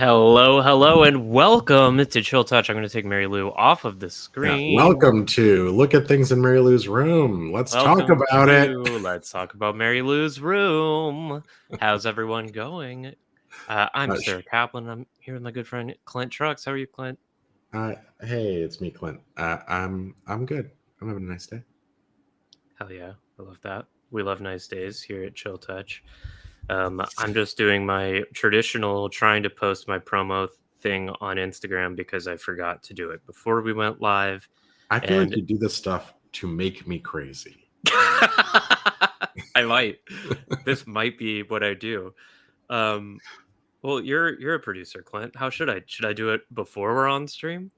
Hello, and welcome to Chill Touch. I'm going to take Mary Lou off of the screen. Welcome to Look at Things in Mary Lou's Room. Let's talk about it. Let's talk about Mary Lou's room. How's everyone going? I'm Sarah Kaplan. I'm here with my good friend Clint Trucks. How are you, Clint? Hey, it's me, Clint. I'm good. I'm having a nice day. Hell yeah, I love that. We love nice days here at Chill Touch. I'm just doing my traditional trying to post my promo thing on Instagram because I forgot to do it before we went live. I feel like you do this stuff to make me crazy. I might. This might be what I do. Well, you're a producer, Clint. How should I? Should I do it before we're on stream?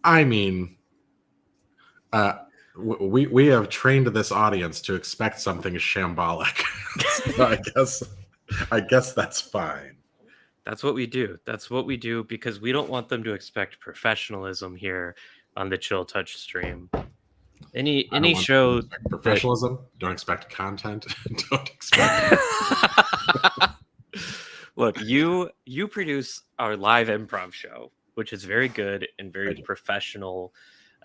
I mean, we have trained this audience to expect something shambolic. So I guess that's fine. That's what we do. That's what we do because we don't want them to expect professionalism here on the Chill Touch stream. Any show professionalism, don't expect content. Don't expect Look, you produce our live improv show, which is very good and very professional,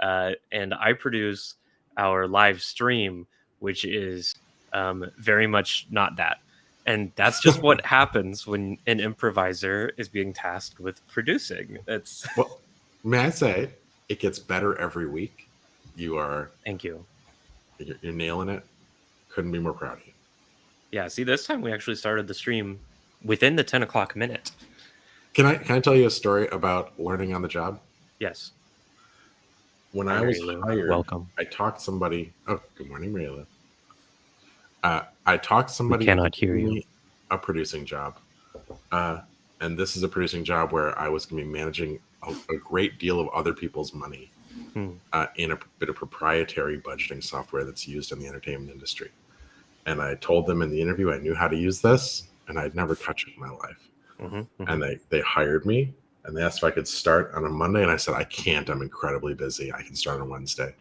and I produce our live stream, which is very much not that. And that's just what happens when an improviser is being tasked with producing. Well, may I say, it gets better every week. Thank you. You're nailing it. Couldn't be more proud of you. Yeah, see, this time we actually started the stream within the 10 o'clock minute. Can I tell you a story about learning on the job? Yes. When I was hired, welcome. I talked somebody. Oh, good morning, Mariela. I talked somebody. We cannot hear you. A producing job, and this is a producing job where I was going to be managing a great deal of other people's money in a bit of proprietary budgeting software that's used in the entertainment industry. And I told them in the interview I knew how to use this, and I'd never touched it in my life. And they hired me, and they asked if I could start on a Monday, and I said I can't. I'm incredibly busy. I can start on Wednesday.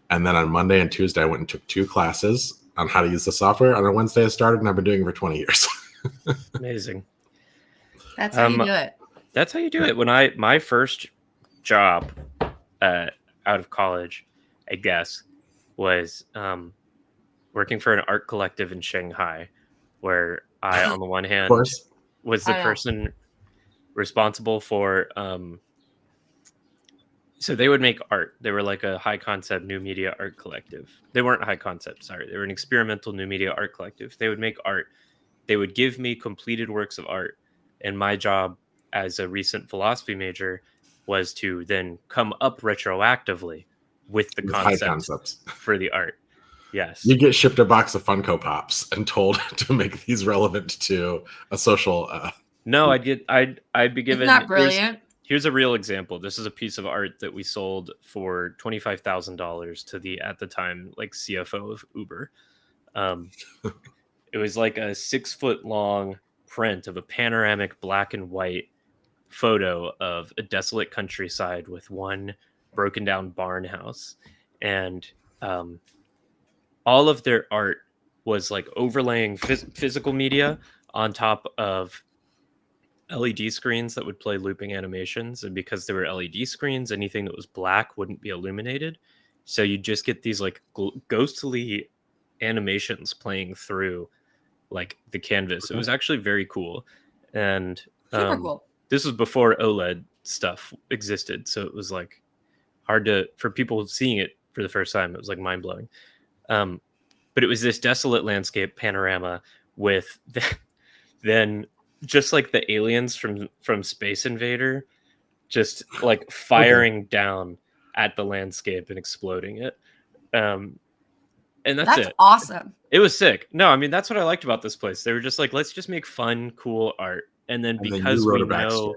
And then on Monday and Tuesday, I went and took 2 classes on how to use the software. On a Wednesday, I started, and I've been doing it for 20 years. Amazing. That's how you do it. That's how you do it. When my first job out of college, I guess, was working for an art collective in Shanghai, where I, on the one hand, was the person responsible for so they would make art. They were like a high concept new media art collective. They weren't high concept, sorry. They were an experimental new media art collective. They would make art. They would give me completed works of art. And my job as a recent philosophy major was to then come up retroactively with the concepts for the art. Yes. You get shipped a box of Funko Pops and told to make these relevant to a social. No, I'd be given. Isn't that brilliant? Here's a real example. This is a piece of art that we sold for $25,000 to the, at the time, like CFO of Uber. It was like a 6-foot long print of a panoramic black and white photo of a desolate countryside with one broken down barn house. And all of their art was like overlaying physical media on top of LED screens that would play looping animations. And because there were LED screens, anything that was black wouldn't be illuminated. So you just get these like ghostly animations playing through like the canvas. It was actually very cool. And super cool. This was before OLED stuff existed. So it was like hard for people seeing it for the first time. It was like mind blowing. But it was this desolate landscape panorama with then just like the aliens from Space Invader, just like firing down at the landscape and exploding it. And that's it. Awesome. It was sick. No, I mean, that's what I liked about this place. They were just like, let's just make fun, cool art. And then because we know,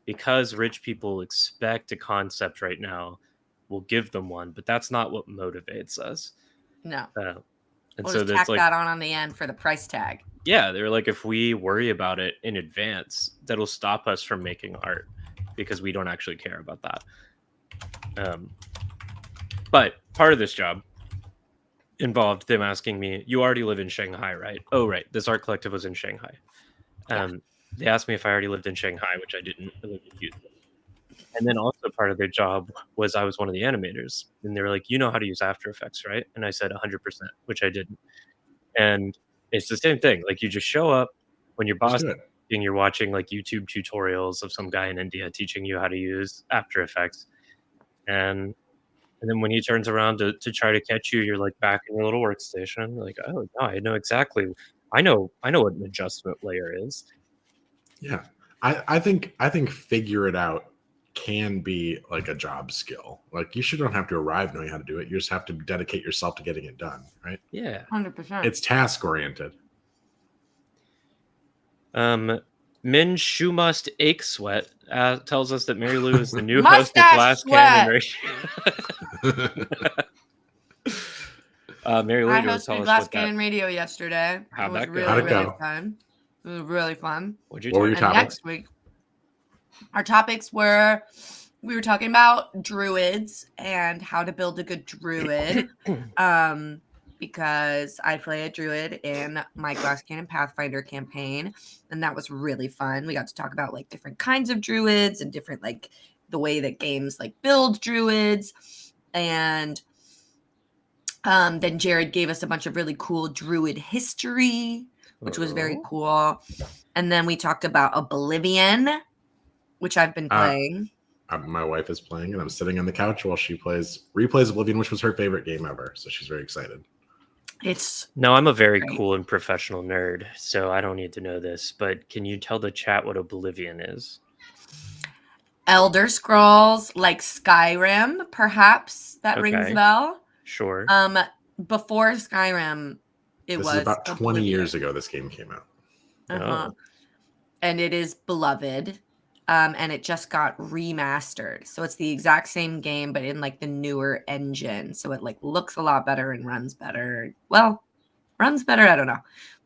because rich people expect a concept right now, we'll give them one. But that's not what motivates us. No. And we'll so just tack that on the end for the price tag. Yeah, they were like, if we worry about it in advance, that'll stop us from making art because we don't actually care about that. But part of this job involved them asking me, you already live in Shanghai, right? Oh, right. This art collective was in Shanghai. They asked me if I already lived in Shanghai, which I didn't. I lived in Houston. And then also part of their job was I was one of the animators, and they were like, "You know how to use After Effects, right?" And I said 100%, which I didn't. And it's the same thing. Like, you just show up when your Just boss do it. and you're watching like YouTube tutorials of some guy in India teaching you how to use After Effects, and then when he turns around to try to catch you, you're like back in your little workstation. You're like, oh no, I know exactly. I know what an adjustment layer is. Yeah. I think figure it out can be like a job skill. Like you don't have to arrive knowing how to do it. You just have to dedicate yourself to getting it done, right? Yeah. 100%. It's task oriented. Min Shoemust Ache Sweat tells us that Mary Lou is the new host of Mustache Glass Sweat. Cannon Radio. Mary Lou, I do you want to tell hosted us Glass what that? Cannon Radio yesterday. How'd It was that go? really, How'd it really go? fun. It was really fun. What'd you What were do? your And topics? next week, our topics were we were talking about druids and how to build a good druid. Because I play a druid in my Glass Cannon Pathfinder campaign, and that was really fun. We got to talk about like different kinds of druids and different like the way that games like build druids. And then Jared gave us a bunch of really cool druid history, which was very Oh. cool. And then we talked about Oblivion, which I've been playing. My wife is playing, and I'm sitting on the couch while she replays Oblivion, which was her favorite game ever. So she's very excited. No, I'm a very great. cool and professional nerd, so I don't need to know this. But can you tell the chat what Oblivion is? Elder Scrolls, like Skyrim, perhaps that rings Okay. a bell. Sure. Before Skyrim, This is about 20 years ago this game came out. Uh-huh. And it is beloved. And it just got remastered. So it's the exact same game, but in like the newer engine. So it like looks a lot better and runs better. Well, runs better, I don't know.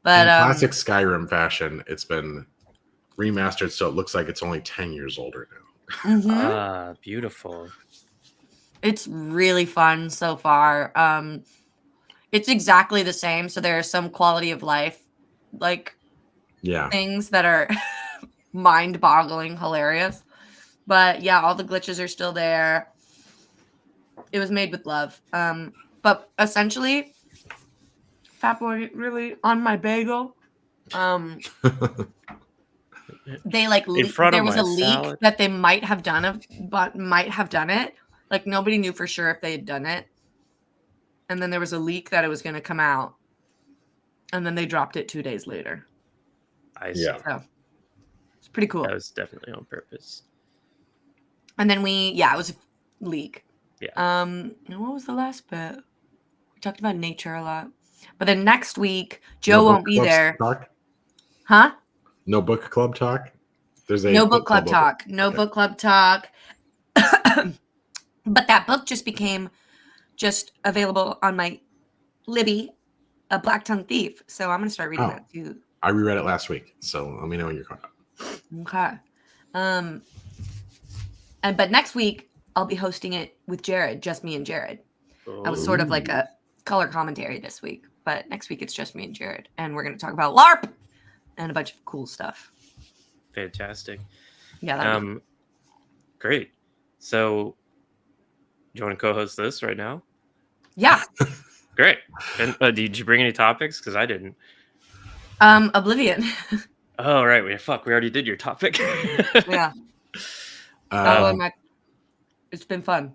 But in classic Skyrim fashion, it's been remastered, so it looks like it's only 10 years older now. Beautiful. It's really fun so far. It's exactly the same. So there are some quality of life like things that are mind-boggling hilarious. But yeah, all the glitches are still there. It was made with love. But essentially, Fat Boy really on my bagel. They like there was a leak that they might have done it. Like nobody knew for sure if they had done it. And then there was a leak that it was going to come out. And then they dropped it 2 days later. I see. So it's pretty cool. That was definitely on purpose. And then it was a leak. Yeah. And what was the last bit? We talked about nature a lot. But then next week, Joe won't be there. Talk? Huh? No book club talk? There's no book club talk. No book club talk. But that book just became available on my Libby, A Black Tongue Thief. So I'm going to start reading that too. I reread it last week. So let me know when you're caught up. Okay. But next week, I'll be hosting it with Jared, just me and Jared. I was sort of like a color commentary this week. But next week, it's just me and Jared. And we're going to talk about LARP and a bunch of cool stuff. Fantastic. Yeah. Great. So, do you want to co-host this right now? Yeah. Great. And did you bring any topics? Because I didn't. Oblivion. Oh, right. We already did your topic. Yeah. It's been fun.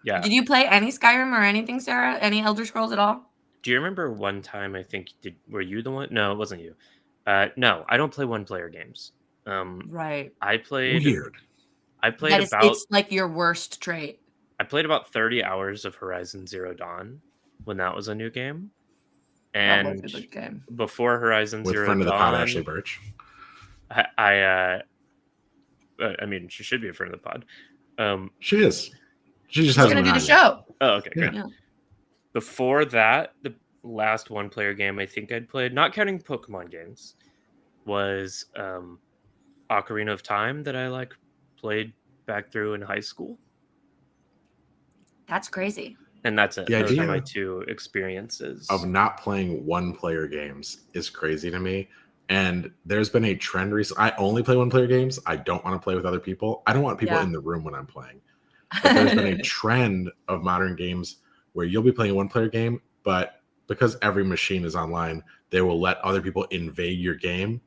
Yeah. Did you play any Skyrim or anything, Sarah? Any Elder Scrolls at all? Do you remember one time, I think, were you the one? No, it wasn't you. No, I don't play one-player games. Right. I played... Weird. It's like your worst trait. I played about 30 hours of Horizon Zero Dawn when that was a new game. And that was a good game. Before Horizon Zero Dawn... With friend of the pod, Ashley Birch. I mean, she should be a friend of the pod. She is. She just hasn't going to do the yet. show. Oh, okay. Great. Yeah. Before that, the last one-player game I think I'd played, not counting Pokemon games, was Ocarina of Time that I played back through in high school. That's crazy. And that's it. The Those idea are my two experiences. of not playing one-player games is crazy to me. And there's been a trend recently. I only play one-player games. I don't want to play with other people. I don't want people in the room when I'm playing. But there's been a trend of modern games where you'll be playing a one-player game, but because every machine is online, they will let other people invade your game.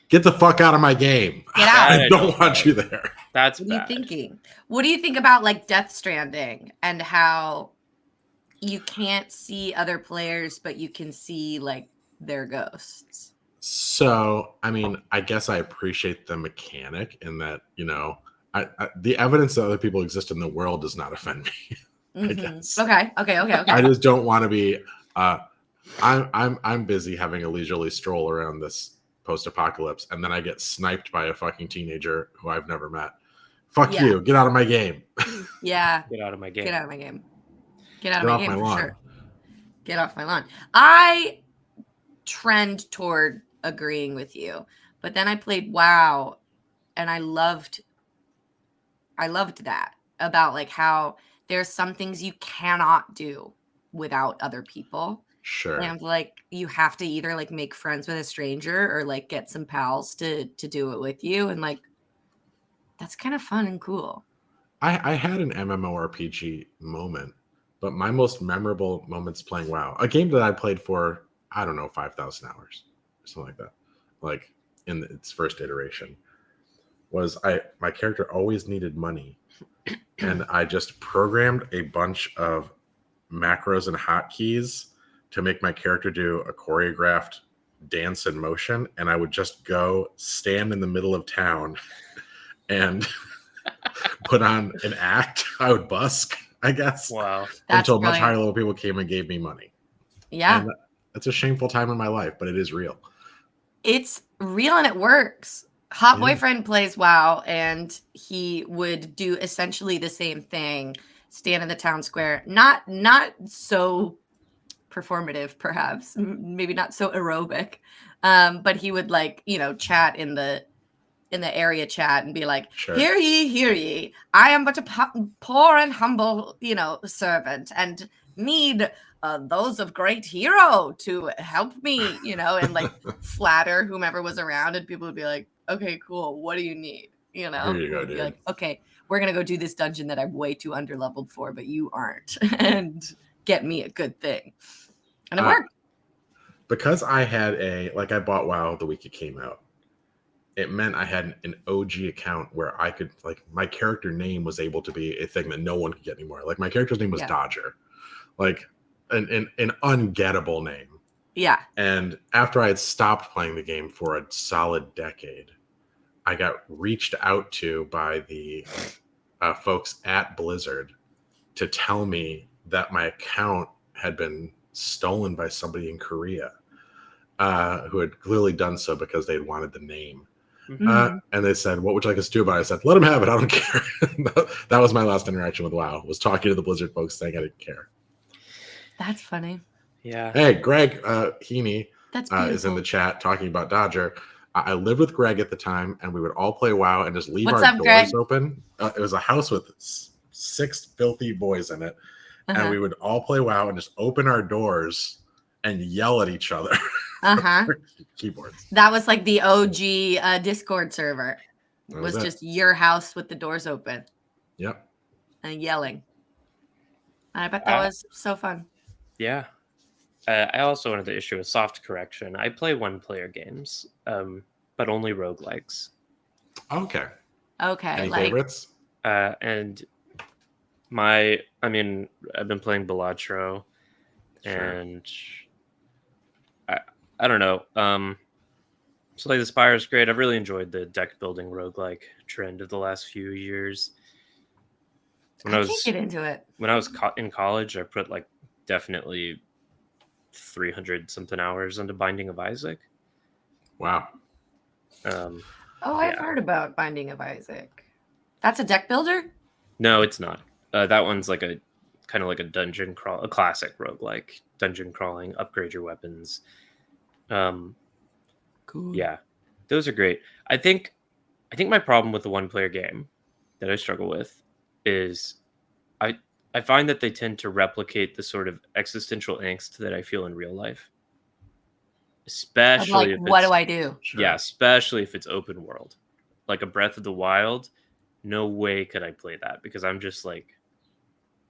Get the fuck out of my game. Get out. I don't want you there. That's what bad. are you thinking? What do you think about like Death Stranding and how you can't see other players, but you can see like their ghosts? So, I mean, I guess I appreciate the mechanic in that, you know, the evidence that other people exist in the world does not offend me. I guess. Okay. I just don't want to be. I'm busy having a leisurely stroll around this post-apocalypse, and then I get sniped by a fucking teenager who I've never met. Fuck you! Get out of my game. Yeah. Get out of my game. Get out of my game. Get out of my game for lawn. sure. Get off my lawn. I trend toward agreeing with you, but then I played WoW, and I loved that about like how there's some things you cannot do without other people. Sure. And like you have to either like make friends with a stranger or like get some pals to do it with you, and like that's kind of fun and cool. I had an MMORPG moment, but my most memorable moments playing WoW, a game that I played for, I don't know, 5,000 hours or something like that, like in its first iteration, was my character always needed money, and I just programmed a bunch of macros and hotkeys to make my character do a choreographed dance in motion, and I would just go stand in the middle of town and put on an act. I would busk, I guess. Wow. Until much higher level people came and gave me money. Yeah. And that's a shameful time in my life, but it is real. It's real and it works. Hot Boyfriend plays WoW, and he would do essentially the same thing. Stand in the town square. Not so performative, perhaps. Maybe not so aerobic. But he would like, you know, chat in the area chat and be like, sure. Hear ye, I am but a poor and humble, you know, servant, and need those of great hero to help me, you know, and like flatter whomever was around, and people would be like, okay, cool, what do you need? You know, here you go, dude. Like, okay, we're gonna go do this dungeon that I'm way too underleveled for, but you aren't, and get me a good thing. And it worked. Because I had I bought WoW the week it came out. It meant I had an OG account where I could, like, my character name was able to be a thing that no one could get anymore. Like, my character's name was Dodger. Like, an ungettable name. Yeah. And after I had stopped playing the game for a solid decade, I got reached out to by the folks at Blizzard to tell me that my account had been stolen by somebody in Korea who had clearly done so because they'd wanted the name. And they said, what would you like us to do about it? I said, let them have it. I don't care. That was my last interaction with WoW, was talking to the Blizzard folks saying I didn't care. That's funny. Yeah. Hey, Greg Heaney is in the chat talking about Dodger. I lived with Greg at the time, and we would all play WoW and just leave our doors open. It was a house with 6 filthy boys in it. And we would all play WoW and just open our doors and yell at each other. Keyboards. That was like the OG Discord server. It was just your house with the doors open. Yep. And yelling. I bet that was so fun. Yeah. I also wanted to issue a soft correction. I play one-player games, but only roguelikes. Okay. Any favorites? And I've been playing Balatro, and I don't know. Slay the Spire is great. I've really enjoyed the deck building roguelike trend of the last few years. I can't get into it. When I was in college, I put like definitely 300 something hours into Binding of Isaac. Wow. I've heard about Binding of Isaac. That's a deck builder? No, it's not. That one's like a kind of like a dungeon crawl, a classic roguelike dungeon crawling, upgrade your weapons. Cool. Yeah, those are great. I think my problem with the one-player game that I struggle with is I find that they tend to replicate the sort of existential angst that I feel in real life. especially if what it's, do I do? Sure. yeah, especially if it's open world, like a Breath of the Wild. No way could I play that, because I'm just like,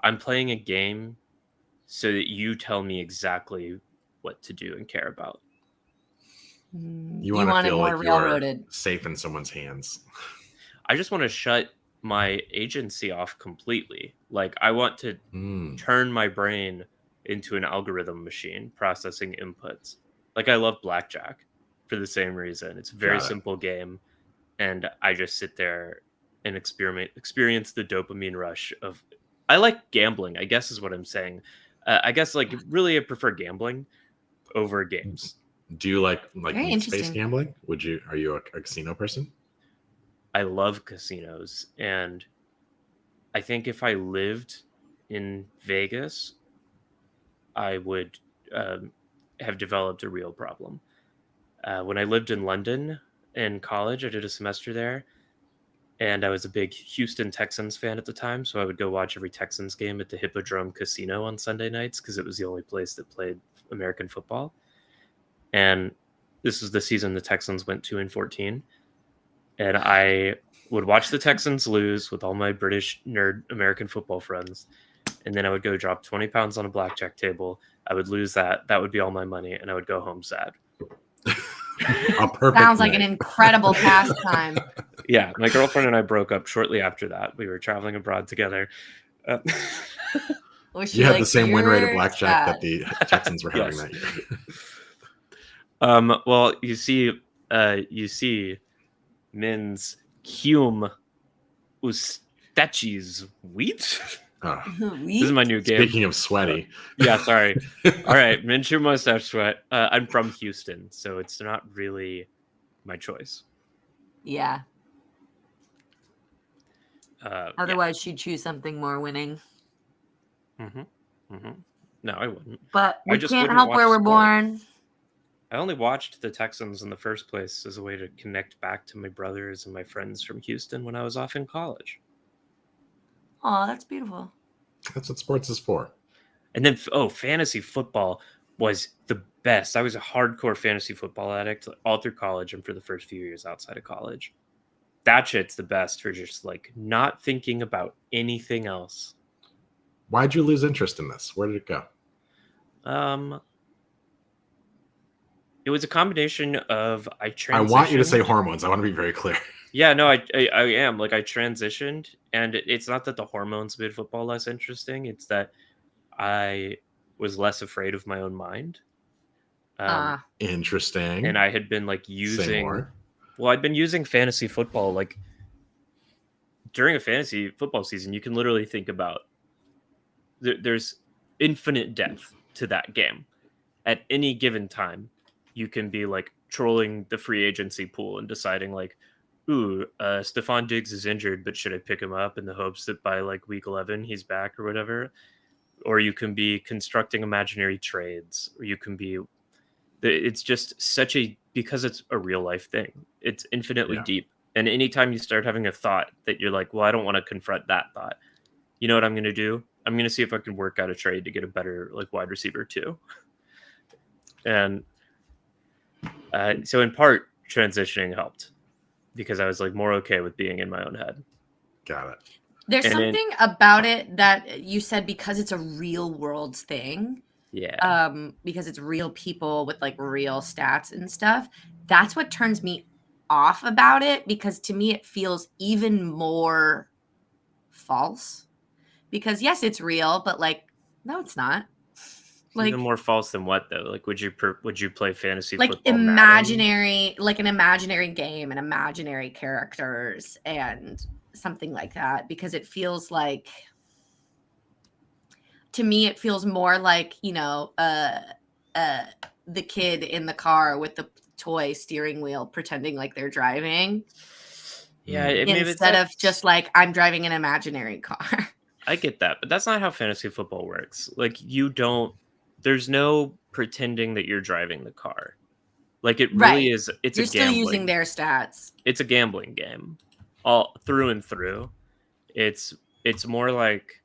I'm playing a game so that you tell me exactly what to do and care about. You want to feel like you're safe in someone's hands. I just want to shut my agency off completely. Like, I want to turn my brain into an algorithm machine processing inputs. Like, I love blackjack for the same reason. It's a very simple game, and I just sit there and experience the dopamine rush of. I like gambling, I guess is what I'm saying. I guess, like, really I prefer gambling over games. Do you like meat-based gambling? Are you a casino person? I love casinos, and I think if I lived in Vegas, I would have developed a real problem. When I lived in London in college, I did a semester there, and I was a big Houston Texans fan at the time, so I would go watch every Texans game at the Hippodrome Casino on Sunday nights because it was the only place that played American football. And this was the season the Texans went 2-14, and I would watch the Texans lose with all my British nerd American football friends, and then I would go drop 20 pounds on a blackjack table. I would lose that. That would be all my money, and I would go home sad. Sounds like an incredible pastime. Yeah, my girlfriend and I broke up shortly after that. We were traveling abroad together. You had the same win rate of blackjack that the Texans were having that year. Well, you see, Mins Cum Ustachis wheat. This is my new game. Speaking of sweaty. Yeah, sorry. All right, Minshew mustache sweat. I'm from Houston, so it's not really my choice. Yeah. Otherwise, she'd choose something more winning. No, I wouldn't. But we can't help where we're born. I only watched the Texans in the first place as a way to connect back to my brothers and my friends from Houston when I was off in college. Oh, that's beautiful. That's what sports is for. And then, fantasy football was the best. I was a hardcore fantasy football addict all through college and for the first few years outside of college. That shit's the best for just like not thinking about anything else. Why'd you lose interest in this? Where did it go? It was a combination of I want you to say hormones. I want to be very clear. Yeah, no, I am. Like, I transitioned, and it's not that the hormones made football less interesting. It's that I was less afraid of my own mind. Interesting. And I had been like I'd been using fantasy football. Like, during a fantasy football season, you can literally think about there's infinite depth to that game. At any given time, you can be like trolling the free agency pool and deciding like, ooh, Stephon Diggs is injured, but should I pick him up in the hopes that by like week 11 he's back or whatever? Or you can be constructing imaginary trades, or you can be. It's just because it's a real life thing. It's infinitely deep. And anytime you start having a thought that you're like, well, I don't want to confront that thought. You know what I'm going to do? I'm going to see if I can work out a trade to get a better like wide receiver too. And so in part, transitioning helped because I was like more okay with being in my own head. Got it. There's something about it that you said because it's a real world thing. Yeah. Because it's real people with like real stats and stuff. That's what turns me off about it, because to me it feels even more false. Because yes, it's real, but like, no, it's not. Like, even more false than what though? Like, would you play fantasy like football? Like an imaginary game and imaginary characters and something like that? Because it feels like, to me, it feels more like, the kid in the car with the toy steering wheel pretending like they're driving. Yeah, instead of just like I'm driving an imaginary car. I get that, but that's not how fantasy football works. Like, there's no pretending that you're driving the car. Like, it really is. You're still using their stats. It's a gambling game, all through and through. It's more like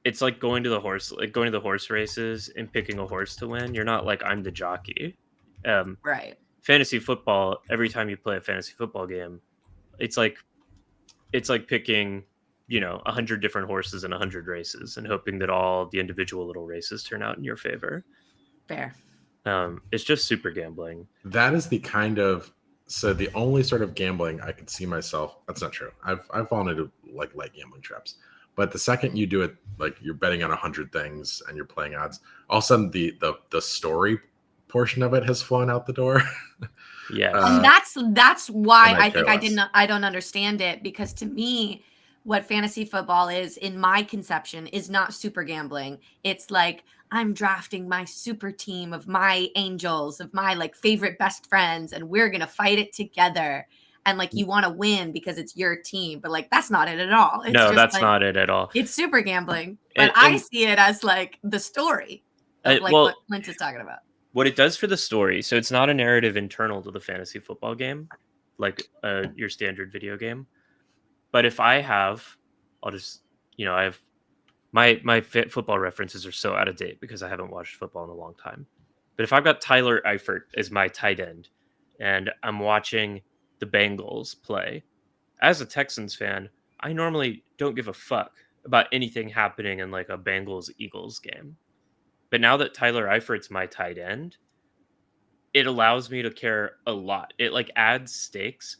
it's like going to the horse races and picking a horse to win. You're not like, I'm the jockey. Right. Fantasy football, every time you play a fantasy football game, it's like picking, 100 different horses in 100 races and hoping that all the individual little races turn out in your favor. Fair. It's just super gambling. That is the kind of, so the only sort of gambling I could see myself, that's not true. I've fallen into like light gambling traps. But the second you do it, like you're betting on 100 things and you're playing odds, all of a sudden the story portion of it has flown out the door. Yeah. That's why I think less. I don't understand it, because to me, what fantasy football is, in my conception, is not super gambling. It's like, I'm drafting my super team of my angels, of my like favorite best friends, and we're gonna fight it together. And like, you want to win because it's your team, but like, that's not it at all. It's No, just that's like, not it at all. it's super gambling, but I see it as like the story of like what Clint is talking about. What it does for the story, so it's not a narrative internal to the fantasy football game, like your standard video game. But if I have, I'll just, I have my football references are so out of date because I haven't watched football in a long time. But if I've got Tyler Eifert as my tight end and I'm watching the Bengals play, as a Texans fan, I normally don't give a fuck about anything happening in like a Bengals-Eagles game. But now that Tyler Eifert's my tight end, it allows me to care a lot. It like adds stakes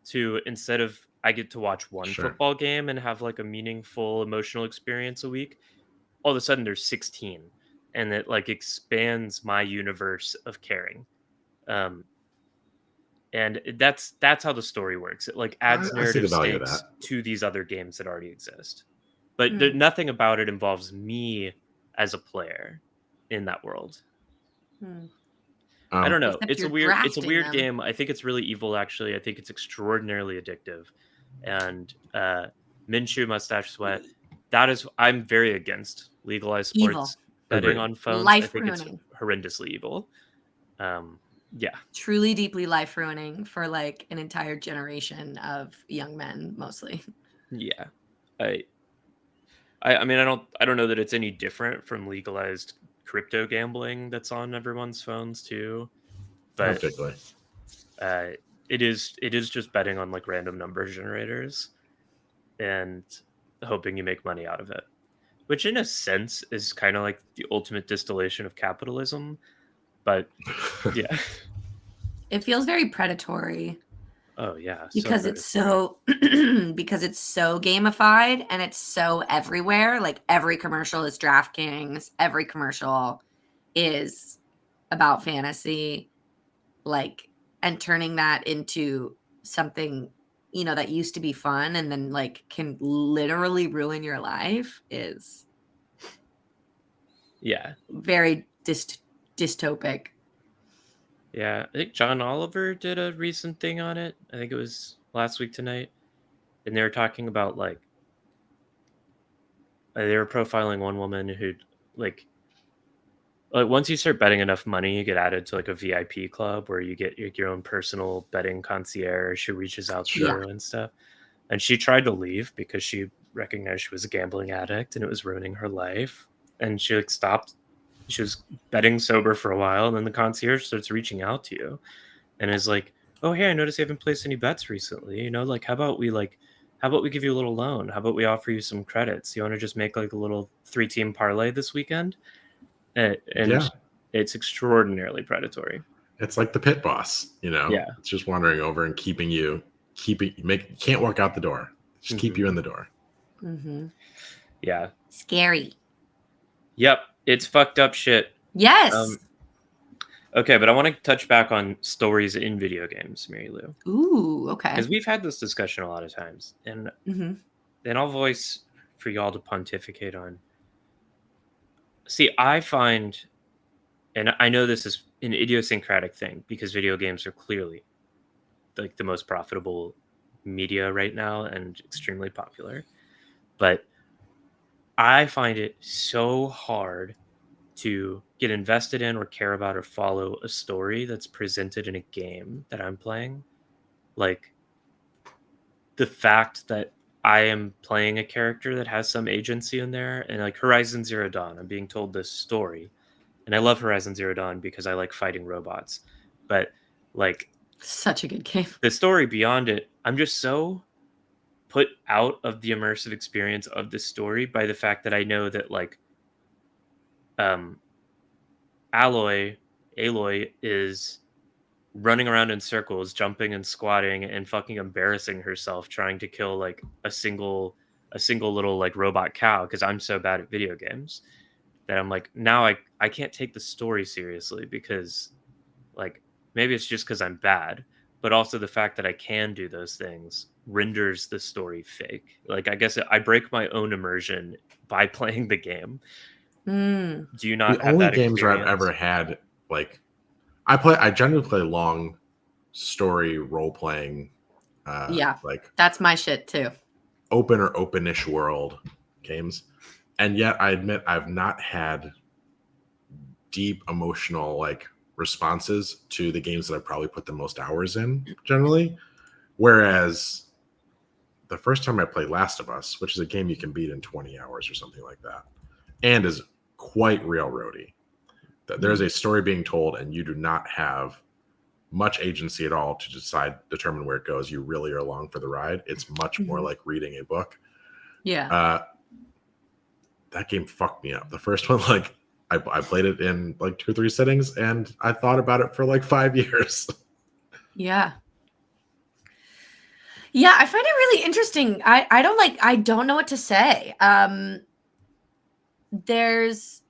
to, instead of I get to watch one football game and have like a meaningful emotional experience a week, all of a sudden there's 16, and it like expands my universe of caring. And that's how the story works. It like adds narrative stakes to these other games that already exist. But nothing about it involves me as a player in that world. I don't know. It's a weird game. I think it's really evil, actually. I think it's extraordinarily addictive. And Minshew Mustache Sweat, I'm very against legalized sports betting on phones. I think it's horrendously evil. Yeah, truly deeply life ruining for like an entire generation of young men, mostly. Yeah. I mean, I don't know that it's any different from legalized crypto gambling that's on everyone's phones too, but it is just betting on like random number generators and hoping you make money out of it, which in a sense is kind of like the ultimate distillation of capitalism. But yeah, it feels very predatory. Oh yeah, because it's so because it's so gamified and it's so everywhere. Like every commercial is DraftKings, every commercial is about fantasy, like, and turning that into something, that used to be fun and then like can literally ruin your life is very dystopic. Yeah, I think John Oliver did a recent thing on it. I think it was last week tonight. And they were talking about like they were profiling one woman who like once you start betting enough money, you get added to like a VIP club where you get your own personal betting concierge who reaches out to you and stuff. And she tried to leave because she recognized she was a gambling addict and it was ruining her life. And she like stopped. She was betting sober for a while, and then the concierge starts reaching out to you and is like, oh, hey, I noticed you haven't placed any bets recently. Like, how about we give you a little loan? How about we offer you some credits? You want to just make like a little 3-team parlay this weekend? And it's extraordinarily predatory. It's like the pit boss, Yeah. It's just wandering over and you can't walk out the door. Just keep you in the door. Mm-hmm. Yeah. Scary. Yep. It's fucked up shit. Yes. Okay, but I want to touch back on stories in video games, Mary Lou. Ooh, okay. Because we've had this discussion a lot of times. And then I'll voice for y'all to pontificate on. See, I find, and I know this is an idiosyncratic thing because video games are clearly like the most profitable media right now and extremely popular. But I find it so hard to get invested in or care about or follow a story that's presented in a game that I'm playing. Like the fact that I am playing a character that has some agency in there, and like Horizon Zero Dawn, I'm being told this story, and I love Horizon Zero Dawn because I like fighting robots, but like such a good game. The story beyond it, I'm just so put out of the immersive experience of this story by the fact that I know that like um Aloy is running around in circles, jumping and squatting and fucking embarrassing herself trying to kill like a single little like robot cow because I'm so bad at video games that I'm like now I can't take the story seriously because like maybe it's just because I'm bad, but also the fact that I can do those things renders the story fake. Like I guess I break my own immersion by playing the game. Mm. Do you The not have only that games where I've experience? ever had like I generally play long story role playing Yeah, like that's my shit too. Open or openish world games. And yet I admit I've not had deep emotional like responses to the games that I probably put the most hours in generally. Whereas the first time I played Last of Us, which is a game you can beat in 20 hours or something like that, and is quite railroady. There's a story being told, and you do not have much agency at all to determine where it goes. You really are along for the ride. It's much more like reading a book. Yeah. That game fucked me up. The first one, like I played it in like 2 or 3 sittings, and I thought about it for like 5 years. Yeah. Yeah, I find it really interesting. I don't know what to say. There's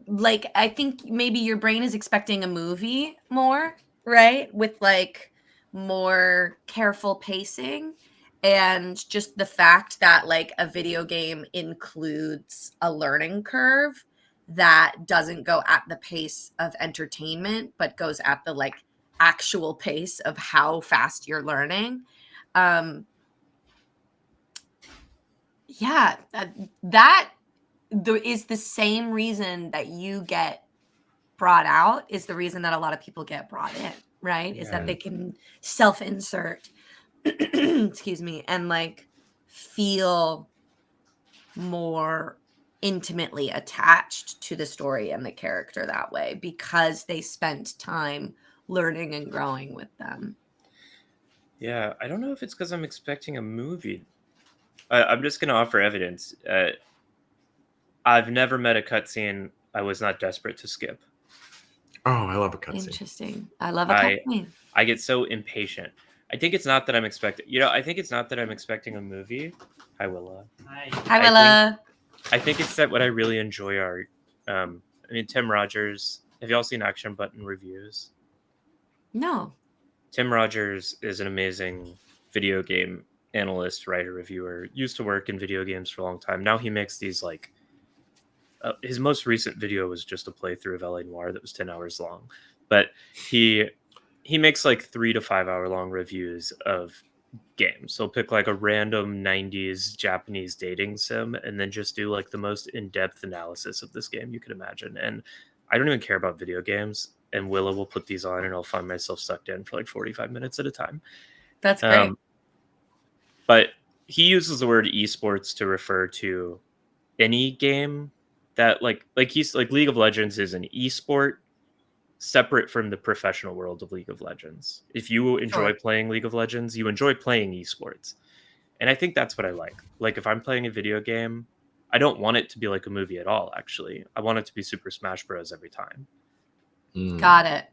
like I think maybe your brain is expecting a movie more, right? With like more careful pacing and just the fact that like a video game includes a learning curve that doesn't go at the pace of entertainment but goes at the like actual pace of how fast you're learning. Yeah, that is the same reason that you get brought out is the reason that a lot of people get brought in, right? Is that they can self-insert, excuse me, and like feel more intimately attached to the story and the character that way because they spent time learning and growing with them. Yeah, I don't know if it's because I'm expecting a movie. I'm just going to offer evidence. I've never met a cutscene I was not desperate to skip. Oh, I love a cutscene. Interesting. I love a cutscene. I get so impatient. I think it's not that I'm expecting. I think it's not that I'm expecting a movie. Hi, Willa. Hi, Willa. I think it's that what I really enjoy are. I mean, Tim Rogers. Have y'all seen Action Button reviews? No. Tim Rogers is an amazing video game analyst, writer, reviewer. Used to work in video games for a long time. Now he makes these like. His most recent video was just a playthrough of LA Noire that was 10 hours long, but he makes like 3 to 5 hour long reviews of games. So he'll pick like a random 90s Japanese dating sim and then just do like the most in-depth analysis of this game you could imagine. And I don't even care about video games, and Willa will put these on and I'll find myself sucked in for like 45 minutes at a time. That's great. But he uses the word esports to refer to any game that like he's like League of Legends is an esport separate from the professional world of League of Legends. If you enjoy playing League of Legends, you enjoy playing esports. And I think that's what I like. Like if I'm playing a video game, I don't want it to be like a movie at all, actually. I want it to be Super Smash Bros. Every time. Got it.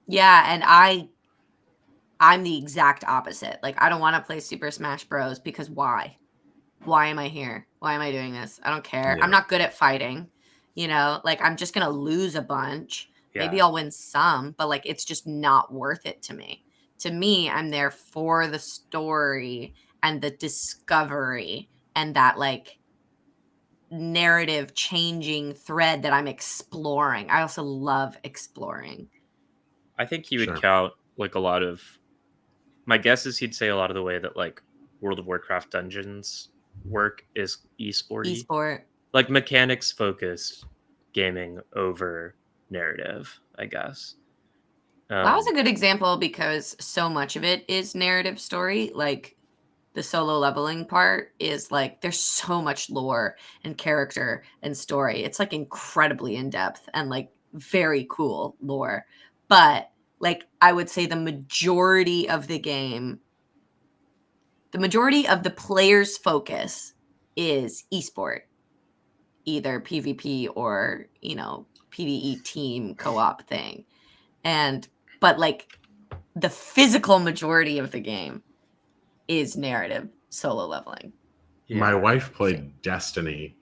Yeah, and I'm the exact opposite. Like I don't want to play Super Smash Bros. Because why? Why am I here? Why am I doing this? I don't care. Yeah. I'm not good at fighting. Like I'm just going to lose a bunch. Yeah. Maybe I'll win some, but like it's just not worth it to me. To me, I'm there for the story and the discovery and that like narrative changing thread that I'm exploring. I also love exploring. I think he would count like a lot of, my guess is he'd say a lot of the way that like World of Warcraft dungeons work is esport, like mechanics focused gaming over narrative, I guess. That was a good example because so much of it is narrative story. Like the solo leveling part is like there's so much lore and character and story. It's like incredibly in depth and like very cool lore. But like I would say the majority of the game, the majority of the player's focus is esport, either PvP or, you know, PvE team co-op thing. But like the physical majority of the game is narrative solo leveling. Yeah. My wife played Destiny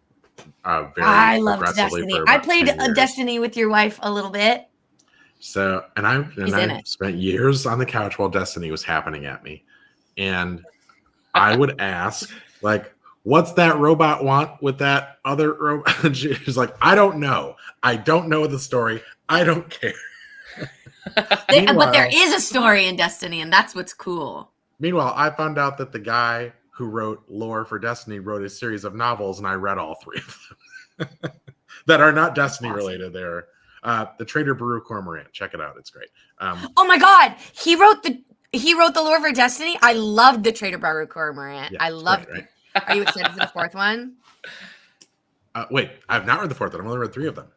very I loved Destiny. I played a Destiny with your wife a little bit. So, and I spent years on the couch while Destiny was happening at me. And I would ask, like, what's that robot want with that other robot? She's like, I don't know. I don't know the story. I don't care. But there is a story in Destiny, and that's what's cool. Meanwhile, I found out that the guy who wrote lore for Destiny wrote a series of novels, and I read all 3 of them that are not Destiny related. They're the Trader Baru Cormorant. Check it out; it's great. Oh my God, he wrote the lore for Destiny. I loved the Trader Baru Cormorant. Yeah, I loved it. Right? Are you excited for the 4th one? Wait, I've not read the 4th one. I've only read 3 of them.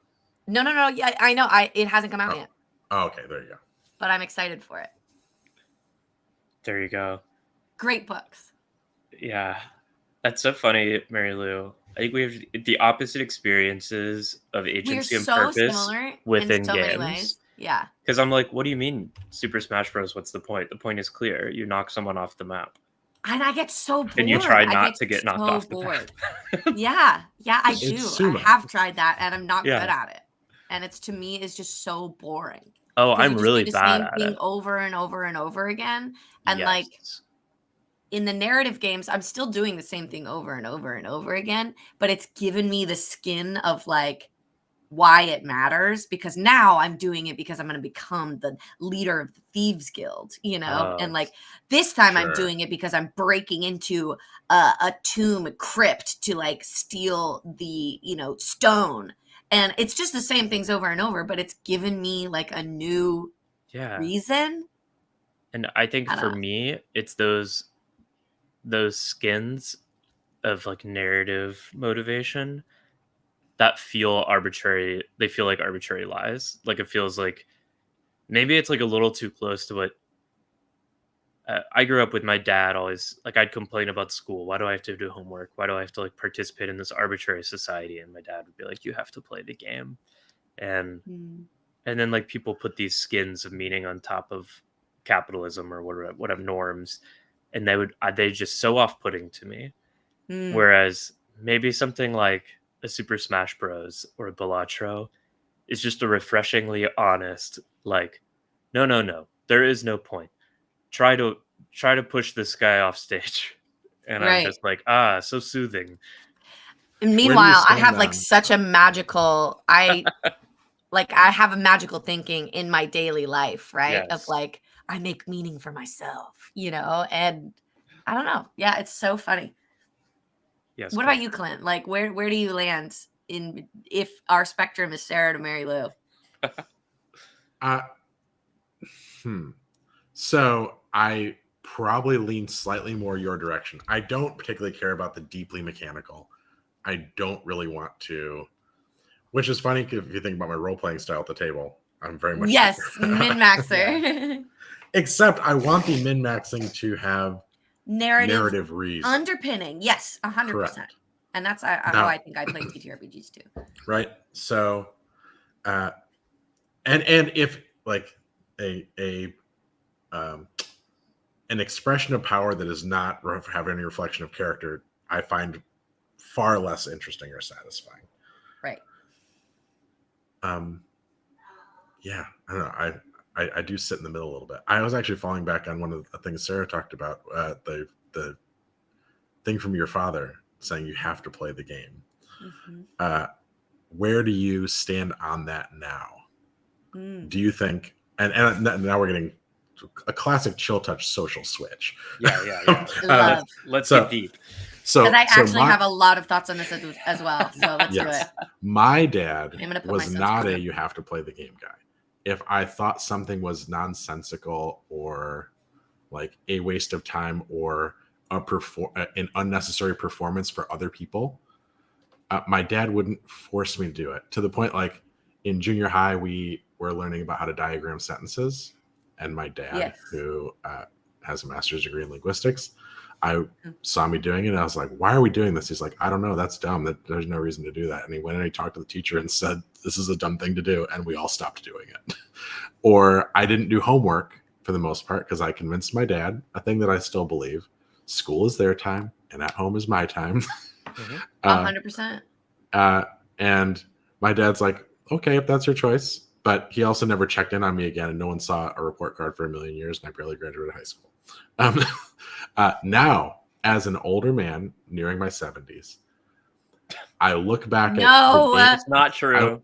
No. Yeah, I know. It hasn't come out yet. Oh, okay. There you go. But I'm excited for it. There you go. Great books. Yeah. That's so funny, Mary Lou. I think we have the opposite experiences of agency and purpose within games. Yeah. Because I'm like, what do you mean Super Smash Bros? What's the point? The point is clear. You knock someone off the map. And I get so bored. And you try not to get knocked off the map. Yeah, I do. I have tried that, and I'm not good at it. And to me, it's just so boring. Oh, I'm really bad at it. Over and over and over again. And like in the narrative games, I'm still doing the same thing over and over and over again. But it's given me the skin of like why it matters, because now I'm doing it because I'm going to become the leader of the Thieves Guild, you know? And like this time I'm doing it because I'm breaking into a tomb, a crypt to like steal the, you know, stone. And it's just the same things over and over, but it's given me like a new reason. And I think for me, it's those skins of like narrative motivation that feel arbitrary. They feel like arbitrary lies. Like it feels like maybe it's like a little too close to what I grew up with. My dad always, like, I'd complain about school. Why do I have to do homework? Why do I have to like participate in this arbitrary society? And my dad would be like, you have to play the game. And then like people put these skins of meaning on top of capitalism or whatever norms. And they just so off-putting to me. Whereas maybe something like a Super Smash Bros. Or a Balatro is just a refreshingly honest, like, no, there is no point. Try to push this guy off stage. And I'm just like, so soothing. And meanwhile, I have like such a magical, I have a magical thinking in my daily life, right? Of like, I make meaning for myself, you know? And I don't know. Yeah, it's so funny. Yes. What about you, Clint? Like, where do you land in if our spectrum is Sarah to Mary Lou? So I probably lean slightly more your direction. I don't particularly care about the deeply mechanical. I don't really want to, which is funny if you think about my role-playing style at the table. I'm very much min-maxer. Except I want the min-maxing to have narrative reason. Underpinning. Yes, 100%. Correct. And that's how I think I play ttrpgs too. Right. So, and if like an expression of power that is not have any reflection of character, I find far less interesting or satisfying. Right. Yeah, I don't know. I do sit in the middle a little bit. I was actually falling back on one of the things Sarah talked about, the thing from your father saying you have to play the game. Where do you stand on that now? Do you think, and now we're getting a classic chill touch social switch. Yeah. Let's get deep. So I actually have a lot of thoughts on this as well. So let's do it. My dad was not you have to play the game guy. If I thought something was nonsensical or like a waste of time or an unnecessary performance for other people, my dad wouldn't force me to do it, to the point like in junior high we were learning about how to diagram sentences, and my dad, who has a master's degree in linguistics, I saw me doing it and I was like, why are we doing this? He's like, I don't know, that's dumb, there's no reason to do that. And he went and he talked to the teacher and said, this is a dumb thing to do, and we all stopped doing it. Or I didn't do homework for the most part because I convinced my dad, a thing that I still believe: school is their time and at home is my time. 100%. And my dad's like, okay, if that's your choice. But he also never checked in on me again, and no one saw a report card for a million years, and I barely graduated high school. Now, as an older man nearing my 70s, I look back at it's not true.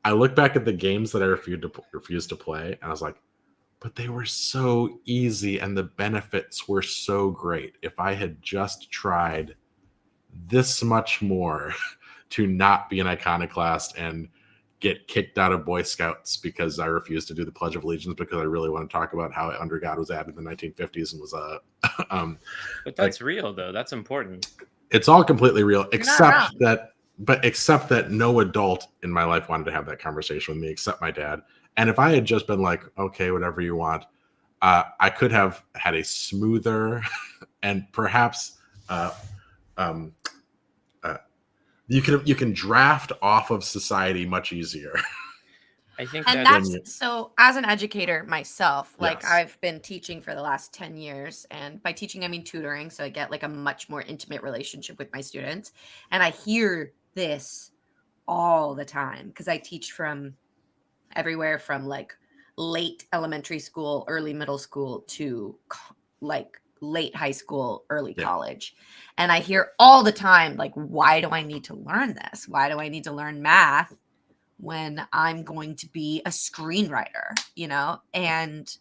I look back at the games that I refused to play, and I was like, but they were so easy and the benefits were so great. If I had just tried this much more to not be an iconoclast and get kicked out of Boy Scouts because I refused to do the Pledge of Allegiance because I really want to talk about how Under God was added in the 1950s and was but that's real though. That's important. It's all completely real, except that no adult in my life wanted to have that conversation with me except my dad. And if I had just been like, okay, whatever you want, I could have had a smoother and perhaps you can draft off of society much easier. I think that's so. As an educator myself, like I've been teaching for the last 10 years, and by teaching I mean tutoring, so I get like a much more intimate relationship with my students, and I hear this all the time because I teach from everywhere from like late elementary school, early middle school to like late high school, early college. And I hear all the time, like, why do I need to learn this? Why do I need to learn math when I'm going to be a screenwriter, you know? And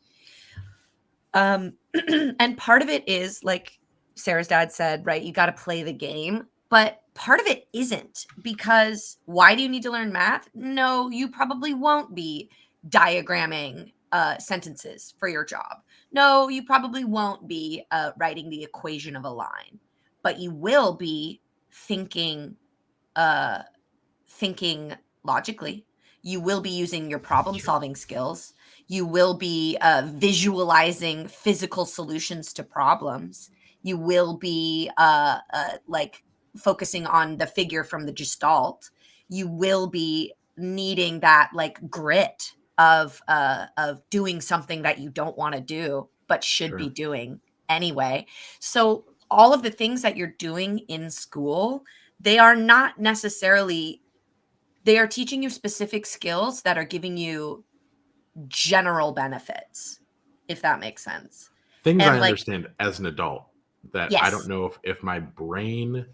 and part of it is like Sarah's dad said, right? You got to play the game. But part of it isn't, because why do you need to learn math? No, you probably won't be diagramming sentences for your job. No, you probably won't be writing the equation of a line, but you will be thinking logically. You will be using your problem solving skills. You will be visualizing physical solutions to problems. You will be like focusing on the figure from the Gestalt. You will be needing that like grit of doing something that you don't want to do but should be doing anyway. So all of the things that you're doing in school, they are not necessarily, they are teaching you specific skills that are giving you general benefits, if that makes sense. Things and I understand as an adult that I don't know if my brain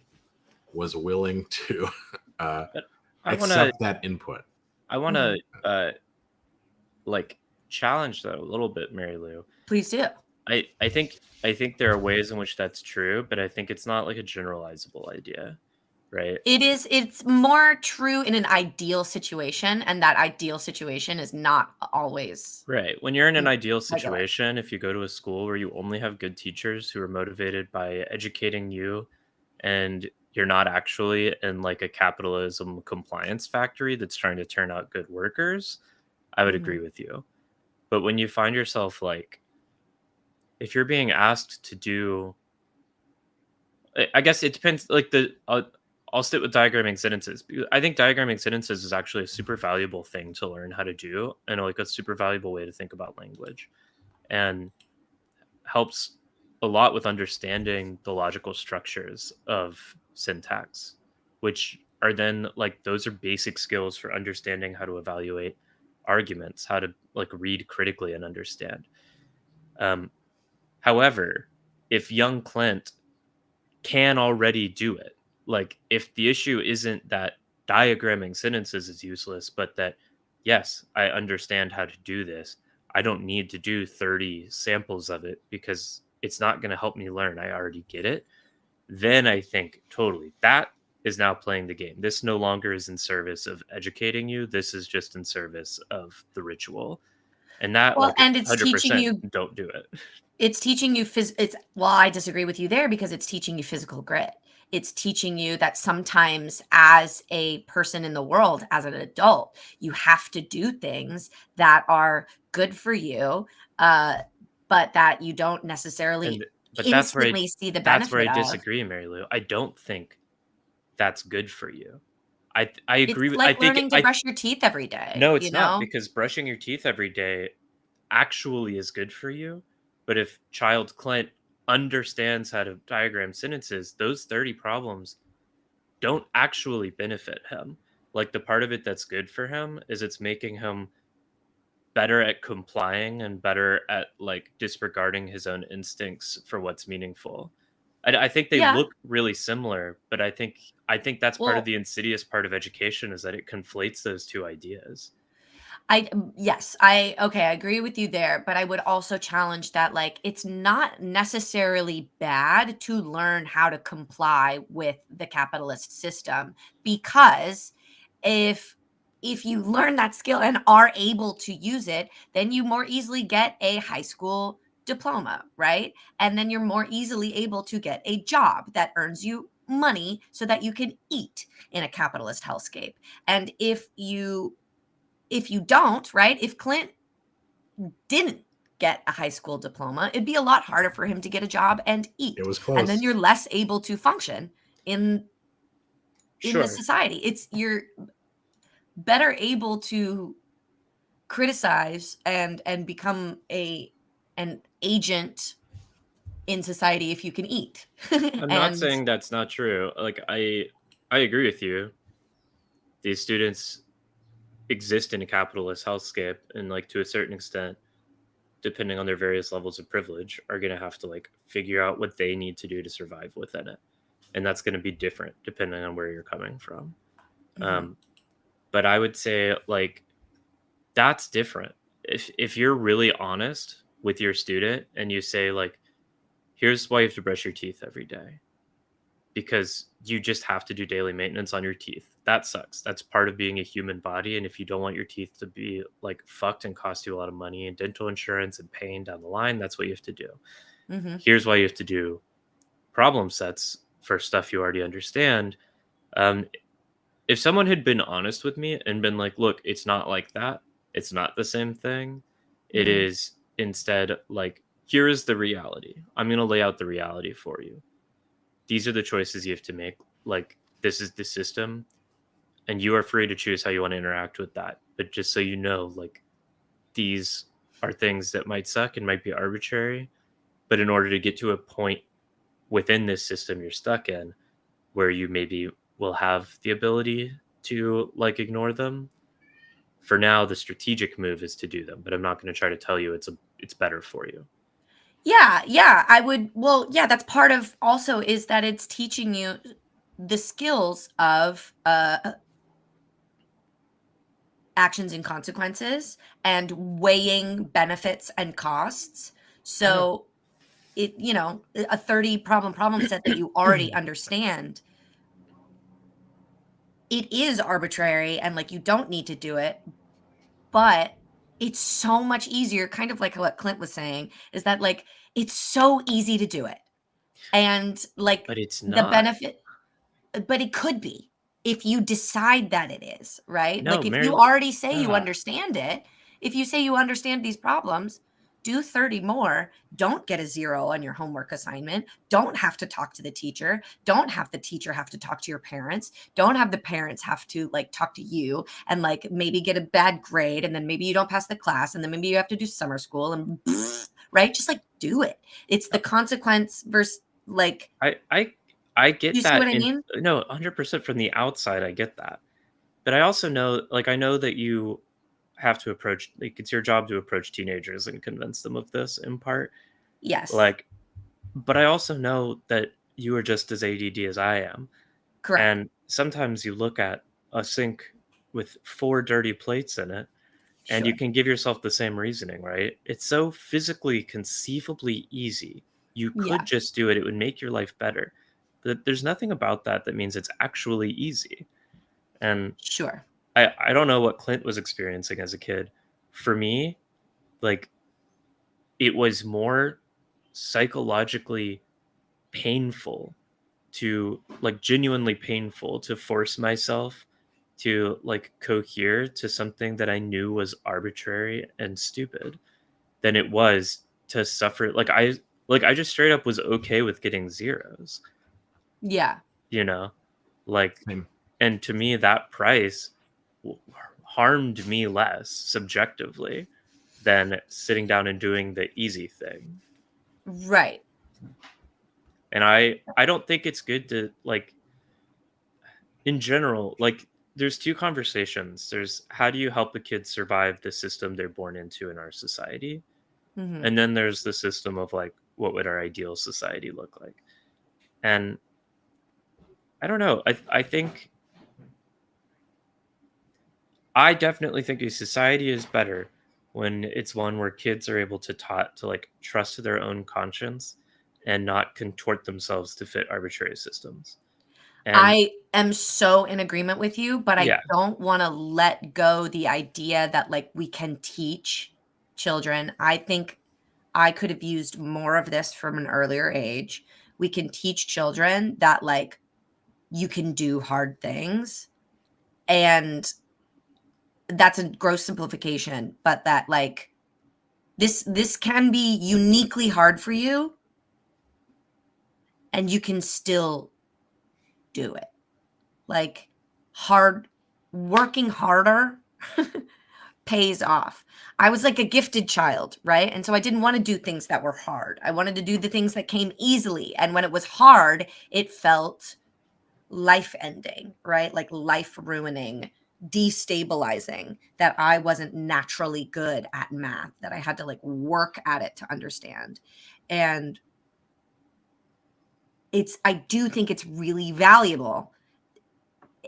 was willing to accept that input. I want to like challenge that a little bit, Mary Lou. Please do. I think there are ways in which that's true, but I think it's not like a generalizable idea, right? It's more true in an ideal situation, and that ideal situation is not always right. When you're in an ideal situation, if you go to a school where you only have good teachers who are motivated by educating you, and you're not actually in like a capitalism compliance factory that's trying to turn out good workers, I would agree with you. But when you find yourself like, if you're being asked to do, I guess it depends, like I'll stick with diagramming sentences. I think diagramming sentences is actually a super valuable thing to learn how to do, and like a super valuable way to think about language, and helps a lot with understanding the logical structures of syntax, which are then like, those are basic skills for understanding how to evaluate arguments, how to like read critically and understand. However, if young Clint can already do it, like if the issue isn't that diagramming sentences is useless, but that, yes, I understand how to do this, I don't need to do 30 samples of it because it's not going to help me learn, I already get it, then I think totally that is now playing the game. This no longer is in service of educating you. This is just in service of the ritual. And that, well, like, and it's teaching you, don't do it. It's teaching you well, I disagree with you there because it's teaching you physical grit. It's teaching you that sometimes as a person in the world, as an adult, you have to do things that are good for you, but that you don't necessarily And but instantly see the that's where I benefit of. disagree, Mary Lou. I don't think that's good for you. I agree It's with like learning to brush your teeth every day, no, you it's not, know? because brushing your teeth every day actually is good for you. But if child Clint understands how to diagram sentences, those 30 problems don't actually benefit him. Like, the part of it that's good for him is it's making him better at complying and better at, like, disregarding his own instincts for what's meaningful. I think they Yeah. look really similar, but I think that's part of Well, the insidious part of education, is that it conflates those 2 ideas. yes, I agree with you there, but I would also challenge that like it's not necessarily bad to learn how to comply with the capitalist system because if if you learn that skill and are able to use it, then you more easily get a high school diploma, right? And then you're more easily able to get a job that earns you money so that you can eat in a capitalist hellscape. And if you don't, right? If Clint didn't get a high school diploma, it'd be a lot harder for him to get a job and It eat. was And then close. you're less able to function in the Sure. society. You're better able to criticize and become an agent in society if you can eat. I'm not And saying that's not true. Like, I agree with you. These students exist in a capitalist hellscape, and, like, to a certain extent, depending on their various levels of privilege, are going to have to, like, figure out what they need to do to survive within it, and that's going to be different depending on where you're coming from. mhm, um but I would say, like, that's different. If you're really honest with your student and you say, like, here's why you have to brush your teeth every day, because you just have to do daily maintenance on your teeth. That sucks. That's part of being a human body. And if you don't want your teeth to be, like, fucked and cost you a lot of money and dental insurance and pain down the line, that's what you have to do. mhm, Here's why you have to do problem sets for stuff you already understand. Um, if someone had been honest with me and been like, look, it's not like that, it's not the same thing. It mhm. is instead like, here is the reality. I'm going to lay out the reality for you. These are the choices you have to make. Like, this is the system, and you are free to choose how you want to interact with that. But just so you know, like, these are things that might suck and might be arbitrary. But in order to get to a point within this system you're stuck in, where you maybe will have the ability to, like, ignore them, for now the strategic move is to do them. But I'm not going to try to tell you it's better for you. Yeah, yeah, I would well, yeah, that's part of also is that it's teaching you the skills of actions and consequences and weighing benefits and costs. I know. So a 30 problem set that you already understand, it is arbitrary and like you don't need to do it, but it's so much easier, kind of like what Clint was saying, is that like it's so easy to do it. And like But it's the not. benefit but it could be if you decide that it is, right? No, Like if you Mary. already say you Ah, understand it, if you say you understand these problems, do 30 more. Don't get a 0 on your homework assignment. Don't have to talk to the teacher. Don't have the teacher have to talk to your parents. Don't have the parents have to like talk to you and like maybe get a bad grade and then maybe you don't pass the class and then maybe you have to do summer school and right? Just like do it. It's the consequence versus like I I I you get see what that I in mean? no, 100% from the outside, I get that. But I also know, like, I know that you have to approach, like, it's your job to approach teenagers and convince them of this in part. Yes. Like, but I also know that you are just as ADD as I am. Correct. And sometimes you look at a sink with 4 dirty plates in it, and you Sure. can give yourself the same reasoning, right? It's so physically conceivably easy. You could Yeah, just do it. It would make your life better. But there's nothing about that that means it's actually easy. And sure. I don't know what Clint was experiencing as a kid. For me, like, it was more. psychologically painful to like genuinely painful to force myself to like cohere to something that I knew was arbitrary and stupid than it was to suffer. I just straight up was okay with getting zeros, Yeah. you know, like, Same. and to me that price harmed me less subjectively than sitting down and doing the easy thing. Right. And I don't think it's good to like in general, like there's two conversations. There's how do you help a kid survive the system they're born into in our society? Mm-hmm. And then there's the system of like what would our ideal society look like? And I don't know. I definitely think a society is better when it's one where kids are able to taught to like trust their own conscience and not contort themselves to fit arbitrary systems. And I am so in agreement with you, but I yeah, don't want to let go the idea that like we can teach children. I think I could have used more of this from an earlier age. We can teach children that like you can do hard things, and that's a gross simplification, but that like this can be uniquely hard for you and you can still do it. Like working harder pays off. I was like a gifted child, right? And so I didn't want to do things that were hard. I wanted to do the things that came easily. And when it was hard, it felt life ending, right? Like life ruining, destabilizing, that I wasn't naturally good at math, that I had to like work at it to understand. And I do think it's really valuable,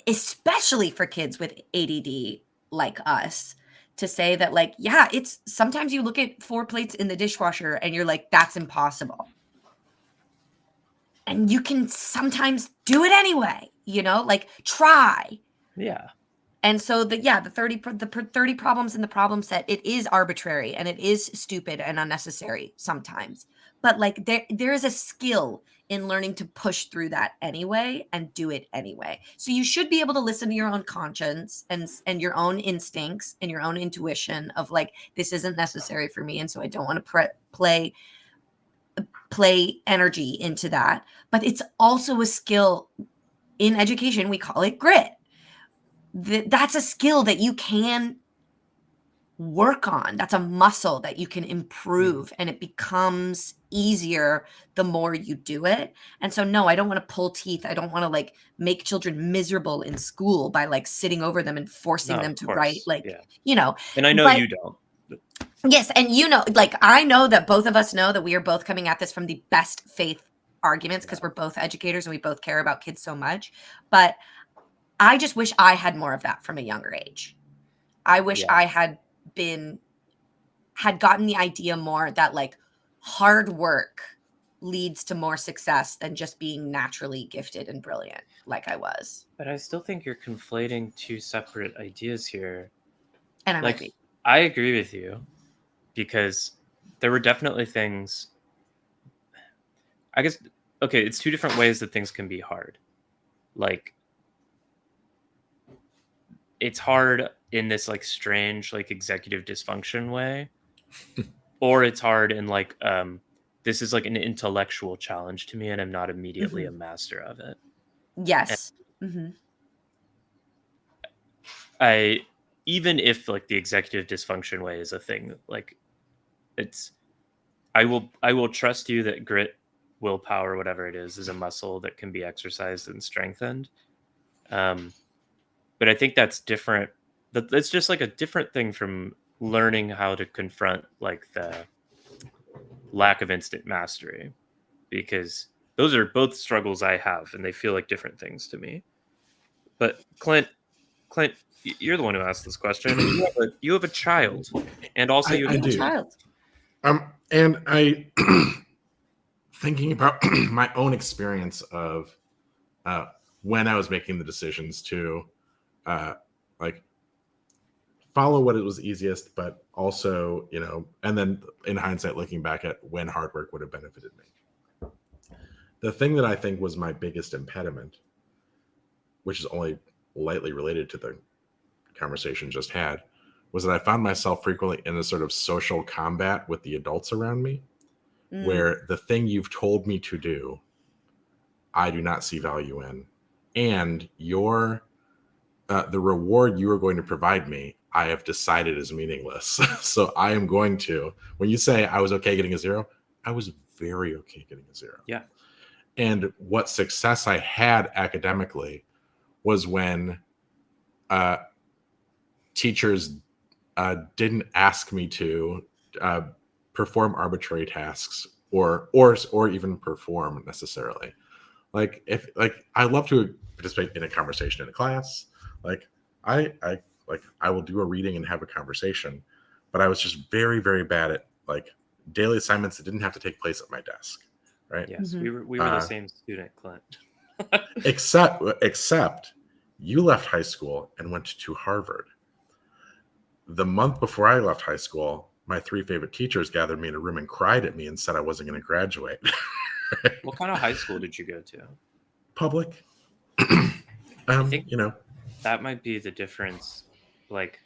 especially for kids with ADD like us, to say that like, yeah, it's sometimes you look at 4 plates in the dishwasher and you're like, that's impossible. And you can sometimes do it anyway, like try. yeah. And so the 30 problems in the problem set, it is arbitrary and it is stupid and unnecessary sometimes. But like there is a skill in learning to push through that anyway and do it anyway. So you should be able to listen to your own conscience and your own instincts and your own intuition of like, this isn't necessary for me, and so I don't want to play energy into that. But it's also a skill in education. We call it grit. That's a skill that you can work on. That's a muscle that you can improve, and it becomes easier the more you do it. And so, no, I don't want to pull teeth. I don't want to like make children miserable in school by like sitting over them and forcing No, them of to course. write, like, Yeah. And I know but you don't. yes. And like, I know that both of us know that we are both coming at this from the best faith arguments because we're both educators and we both care about kids so much. But I just wish I had more of that from a younger age. I wish I had gotten the idea more that like hard work leads to more success than just being naturally gifted and brilliant like I was. But I still think you're conflating two separate ideas here. And I might Like, be. I agree with you because there were definitely things. I guess, okay, it's two different ways that things can be hard. Like, it's hard in this like strange like executive dysfunction way, or it's hard in like this is like an intellectual challenge to me and I'm not immediately a master of it. Yes. I even if like the executive dysfunction way is a thing, like I will trust you that grit, willpower, whatever it is a muscle that can be exercised and strengthened. But I think that's different. That's just like a different thing from learning how to confront like the lack of instant mastery, because those are both struggles I have and they feel like different things to me. But Clint, you're the one who asked this question. You have a child, and also you have I a do. Child. And I thinking about my own experience of when I was making the decisions to like follow what it was easiest, but also, and then in hindsight, looking back at when hard work would have benefited me. The thing that I think was my biggest impediment, which is only lightly related to the conversation just had, was that I found myself frequently in a sort of social combat with the adults around me, where the thing you've told me to do, I do not see value in, and the reward you are going to provide me, I have decided is meaningless. So I am going to, when you say I was okay getting a 0, I was very okay getting a 0. Yeah. And what success I had academically was when teachers didn't ask me to perform arbitrary tasks or even perform necessarily. Like I love to participate in a conversation in a class. Like I will do a reading and have a conversation, but I was just very, very bad at like daily assignments that didn't have to take place at my desk. Right. Yes, we were the same student, Clint. except you left high school and went to Harvard. The month before I left high school, my 3 favorite teachers gathered me in a room and cried at me and said I wasn't going to graduate. What kind of high school did you go to? Public. I think that might be the difference. Like,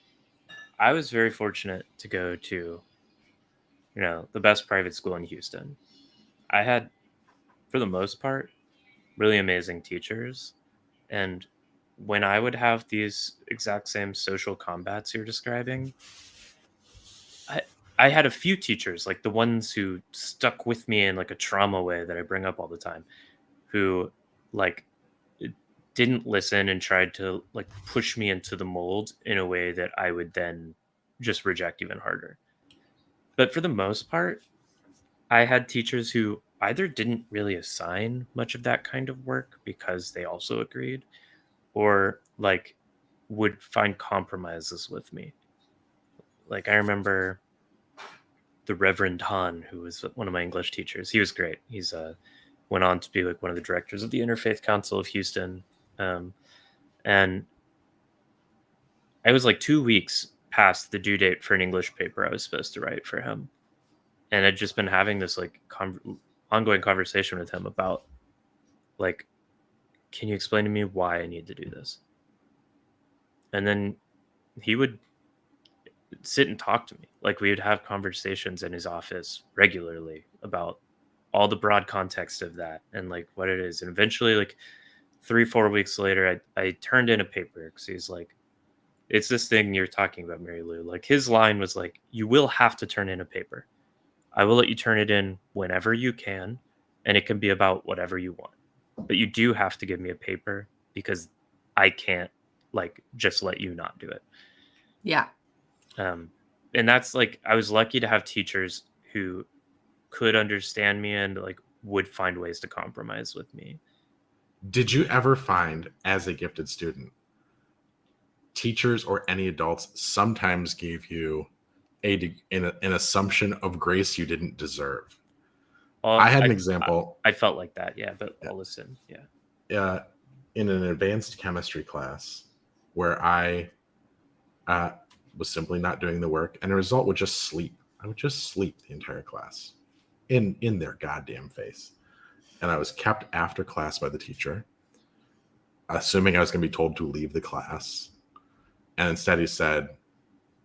I was very fortunate to go to, the best private school in Houston. I had, for the most part, really amazing teachers. And when I would have these exact same social combats you're describing, I had a few teachers, like the ones who stuck with me in like a trauma way that I bring up all the time, who like didn't listen and tried to like push me into the mold in a way that I would then just reject even harder. But for the most part, I had teachers who either didn't really assign much of that kind of work because they also agreed, or like would find compromises with me. Like I remember the Reverend Han, who was one of my English teachers. He was great. He's went on to be like one of the directors of the Interfaith Council of Houston. And I was like 2 weeks past the due date for an English paper I was supposed to write for him. And I'd just been having this like ongoing conversation with him about like, can you explain to me why I need to do this? And then he would sit and talk to me. Like we would have conversations in his office regularly about all the broad context of that and like what it is. And eventually like 3-4 weeks later, I turned in a paper because he's like, it's this thing you're talking about, Mary Lou. Like his line was like, you will have to turn in a paper. I will let you turn it in whenever you can, and it can be about whatever you want. But you do have to give me a paper because I can't like just let you not do it. Yeah. And that's like, I was lucky to have teachers who could understand me and like would find ways to compromise with me. Did you ever find, as a gifted student, teachers or any adults sometimes gave you an assumption of grace you didn't deserve? I had an example. I felt like that, yeah, but I'll listen. Yeah. In an advanced chemistry class where I was simply not doing the work, and the result would just sleep. I would just sleep the entire class in their goddamn face. And I was kept after class by the teacher, assuming I was going to be told to leave the class. And instead he said,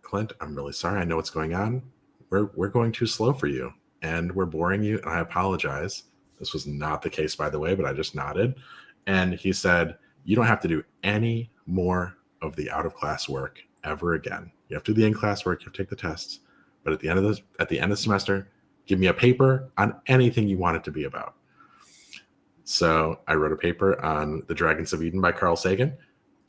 Clint, I'm really sorry. I know what's going on. We're going too slow for you, and we're boring you, and I apologize. This was not the case, by the way, but I just nodded. And he said, you don't have to do any more of the out-of-class work ever again. You have to do the in-class work. You have to take the tests. But at the end of the semester, give me a paper on anything you want it to be about. So I wrote a paper on The Dragons of Eden by Carl Sagan.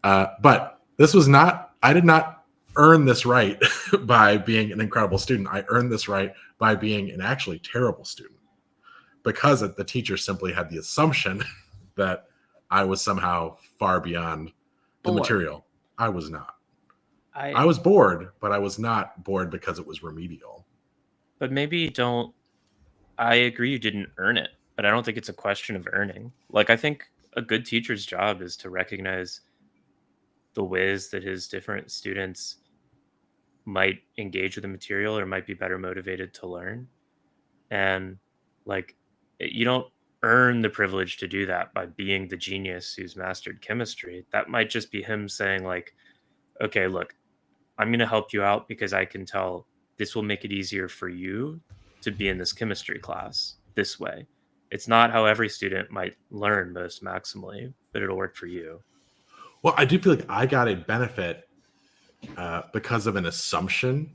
But this was not, I did not earn this right by being an incredible student. I earned this right by being an actually terrible student, because the teacher simply had the assumption that I was somehow far beyond the material. I was not. I was bored, but I was not bored because it was remedial. But maybe I agree you didn't earn it, but I don't think it's a question of earning. Like, I think a good teacher's job is to recognize the ways that his different students might engage with the material or might be better motivated to learn. And like, you don't earn the privilege to do that by being the genius who's mastered chemistry. That might just be him saying, like, okay, look, I'm going to help you out because I can tell this will make it easier for you to be in this chemistry class this way. It's not how every student might learn most maximally, but it'll work for you. Well, I do feel like I got a benefit because of an assumption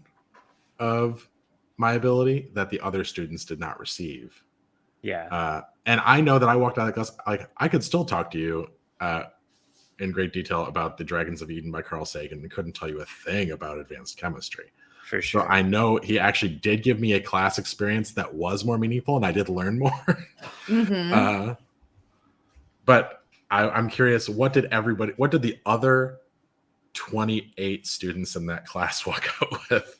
of my ability that the other students did not receive. Yeah. And I know that I walked out of the class, like, I could still talk to you in great detail about The Dragons of Eden by Carl Sagan and couldn't tell you a thing about advanced chemistry. For sure. So I know he actually did give me a class experience that was more meaningful and I did learn more. Mm-hmm. But I'm curious, what did the other 28 students in that class walk out with?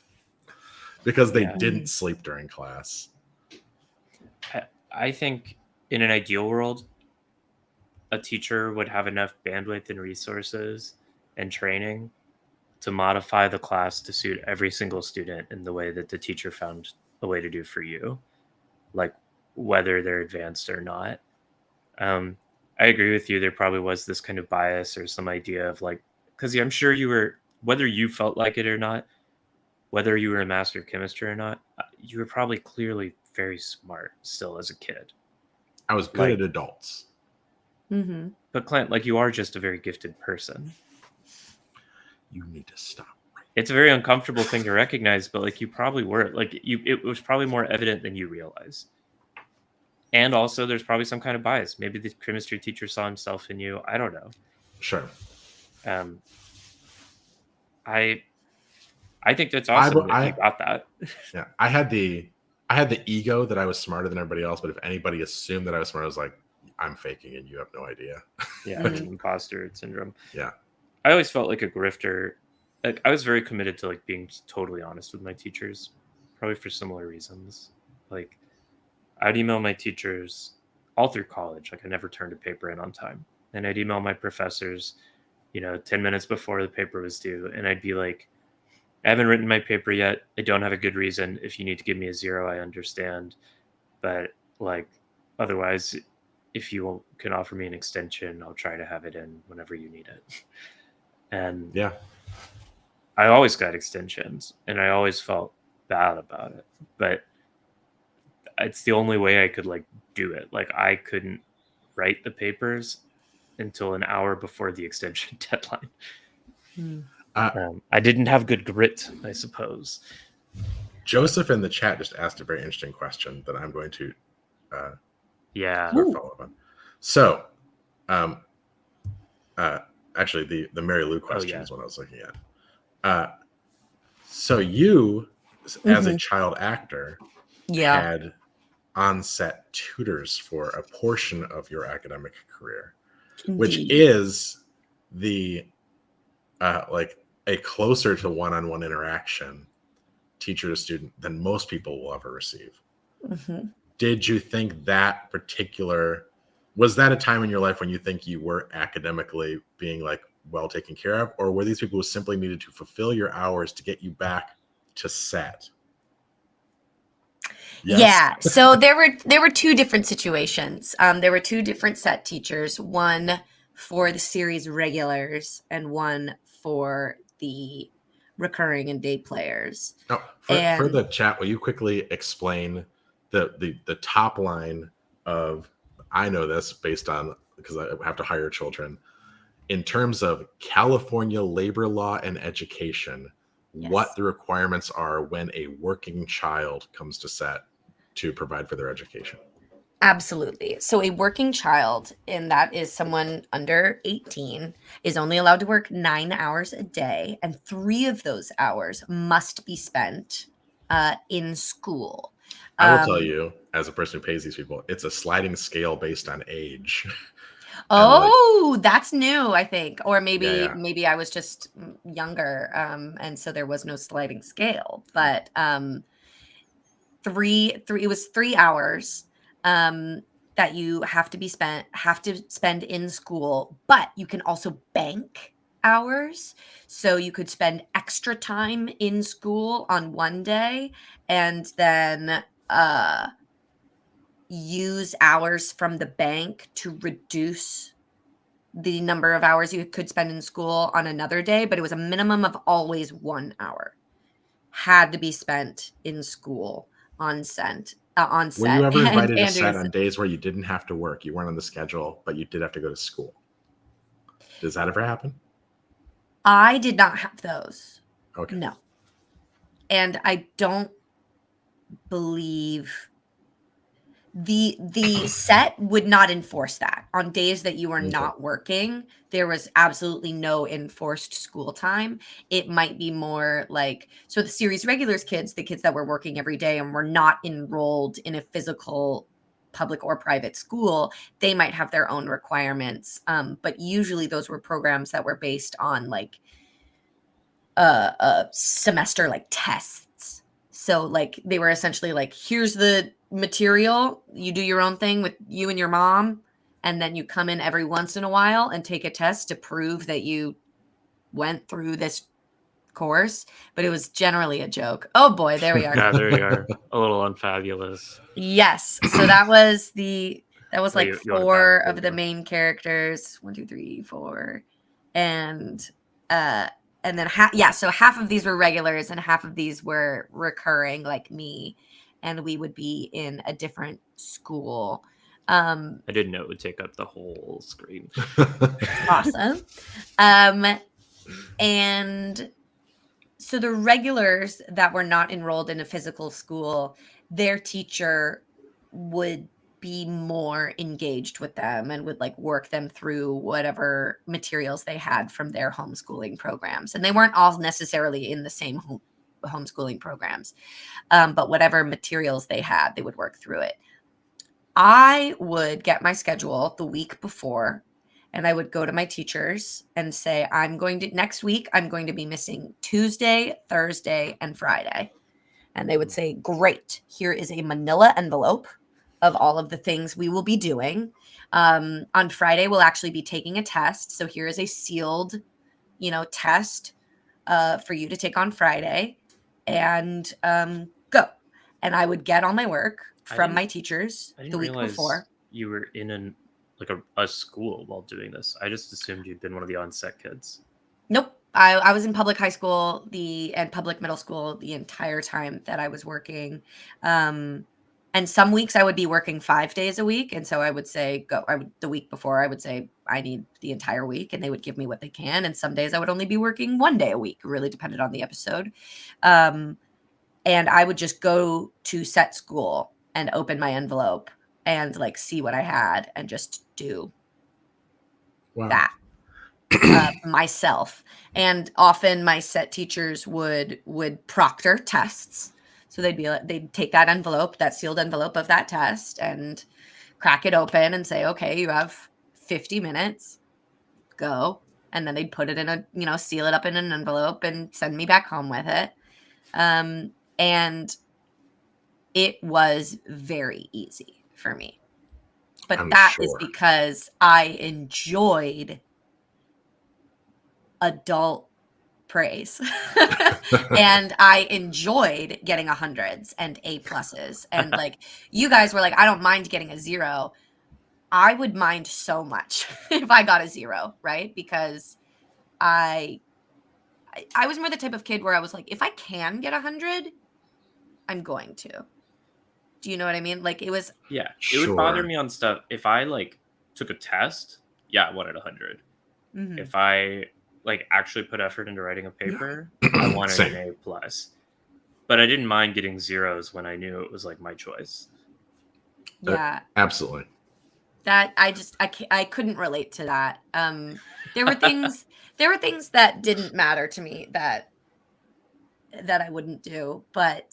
Because they didn't sleep during class. I think in an ideal world, a teacher would have enough bandwidth and resources and training to modify the class to suit every single student in the way that the teacher found a way to do for you, like whether they're advanced or not. I agree with you. There probably was this kind of bias or some idea of like, because I'm sure you were, whether you felt like it or not, whether you were a master of chemistry or not, you were probably clearly very smart still as a kid. I was good at adults. Mm-hmm. But Clint, like, you are just a very gifted person. You need to stop. It's a very uncomfortable thing to recognize, but like, you probably were. Like, it was probably more evident than you realize. And also, there's probably some kind of bias. Maybe the chemistry teacher saw himself in you. I don't know. Sure. I think that's awesome that you got that. Yeah, I had the ego that I was smarter than everybody else, but if anybody assumed that I was smart, I was like, I'm faking and you have no idea. Yeah, imposter syndrome. Yeah. I always felt like a grifter. Like, I was very committed to like being totally honest with my teachers, probably for similar reasons. Like, I'd email my teachers all through college. Like, I never turned a paper in on time. And I'd email my professors, 10 minutes before the paper was due. And I'd be like, I haven't written my paper yet. I don't have a good reason. If you need to give me a 0, I understand. But like, otherwise, if you can offer me an extension, I'll try to have it in whenever you need it. And yeah, I always got extensions and I always felt bad about it, but it's the only way I could like do it. Like, I couldn't write the papers until an hour before the extension deadline. I didn't have good grit, I suppose. Joseph in the chat just asked a very interesting question that I'm going to follow up on. So, actually, the Mary Lou question is what I was looking at. So you, as a child actor, had on-set tutors for a portion of your academic career, which is the like a closer to one-on-one interaction teacher to student than most people will ever receive. Mm-hmm. Did you think that was that a time in your life when you think you were academically being like well taken care of, or were these people who simply needed to fulfill your hours to get you back to set? Yes. Yeah. So there were two different situations. There were two different set teachers, one for the series regulars and one for the recurring and day players. Now, for the chat, will you quickly explain the top line of, I know this based on, because I have to hire children, in terms of California labor law and education, what the requirements are when a working child comes to set to provide for their education? Absolutely. So a working child, and that is someone under 18, is only allowed to work 9 hours a day, and 3 of those hours must be spent in school. I will tell you, as a person who pays these people, it's a sliding scale based on age. Oh, that's new, I think. Or maybe I was just younger, and so there was no sliding scale. But it was 3 hours that you have to spend in school, but you can also bank hours. So you could spend extra time in school on one day and then use hours from the bank to reduce the number of hours you could spend in school on another day, but it was a minimum of always 1 hour had to be spent in school on set. Were you ever And invited to Andrew set on days where you didn't have to work? You weren't on the schedule, but you did have to go to school. Does that ever happen? I did not have those. Okay. No. And I don't believe the set would not enforce that. On days that you were not working, there was absolutely no enforced school time. It might be more like, so the series regulars kids, the kids that were working every day and were not enrolled in a physical public or private school, they might have their own requirements. But usually those were programs that were based on like a semester like tests. So like they were essentially like, here's the material, you do your own thing with you and your mom, and then you come in every once in a while and take a test to prove that you went through this course. But it was generally a joke. Oh boy, there we are. Yeah, there you are. A little unfabulous. Yes. So that was like you 4 of the main characters. 1, 2, 3, 4. And then so half of these were regulars and half of these were recurring, like me, and we would be in a different school. I didn't know it would take up the whole screen. Awesome. And so the regulars that were not enrolled in a physical school, their teacher would be more engaged with them and would like work them through whatever materials they had from their homeschooling programs. And they weren't all necessarily in the same homeschooling programs, but whatever materials they had, they would work through it. I would get my schedule the week before, and I would go to my teachers and say, next week, I'm going to be missing Tuesday, Thursday, and Friday. And they would say, great, here is a manila envelope of all of the things we will be doing. On Friday, we'll actually be taking a test. So here is a sealed, test for you to take on Friday, and go. And I would get all my work from my teachers the week before. You were in a school while doing this. I just assumed you'd been one of the on-set kids. Nope. I was in public high school and public middle school the entire time that I was working. And some weeks I would be working 5 days a week. And so I would say, the week before, I would say, I need the entire week. And they would give me what they can. And some days I would only be working 1 day a week. It really depended on the episode. And I would just go to set school and open my envelope and like see what I had and just do that myself. And often my set teachers would proctor tests. So they'd take that envelope, that sealed envelope of that test, and crack it open and say, okay, you have 50 minutes, go. And then they'd put it in seal it up in an envelope and send me back home with it. And it was very easy for me. But is because I enjoyed adult praise. And I enjoyed getting 100s and A+. And like, you guys were like, I don't mind getting a 0. I would mind so much if I got a 0, right? Because I was more the type of kid where I was like, if I can get 100, I'm going to. Do you know what I mean? Like, it was... Yeah, it would bother me on stuff. If I, like, took a test, I wanted 100. Mm-hmm. If I, like, actually put effort into writing a paper, I wanted an A+. But I didn't mind getting 0s when I knew it was, like, my choice. Yeah. Absolutely. That, I couldn't relate to that. There were things that didn't matter to me that I wouldn't do, but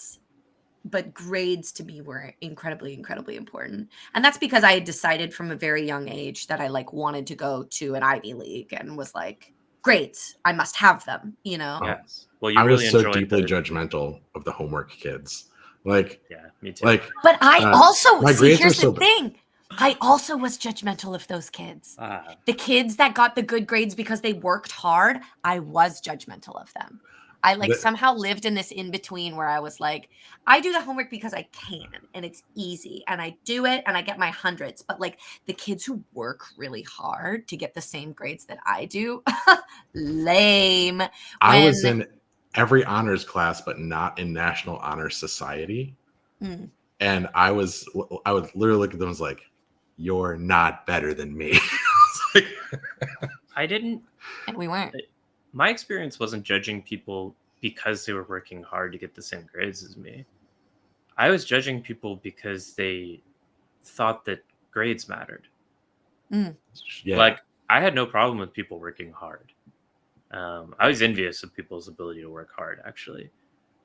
grades to me were incredibly, incredibly important. And that's because I had decided from a very young age that I like wanted to go to an Ivy League and was like, grades, I must have them, Yes. Well, I was so deeply judgmental of the homework kids. Like, yeah, me too. Like, but I also, here's the thing. I also was judgmental of those kids. The kids that got the good grades because they worked hard, I was judgmental of them. I somehow lived in this in between where I was like, I do the homework because I can and it's easy and I do it and I get my hundreds. But like the kids who work really hard to get the same grades that I do, lame. I was in every honors class, but not in National Honor Society. And I would literally look at them as like, you're not better than me. I didn't. And we weren't. My experience wasn't judging people because they were working hard to get the same grades as me. I was judging people because they thought that grades mattered. Yeah. Like, I had no problem with people working hard. I was envious of people's ability to work hard, actually.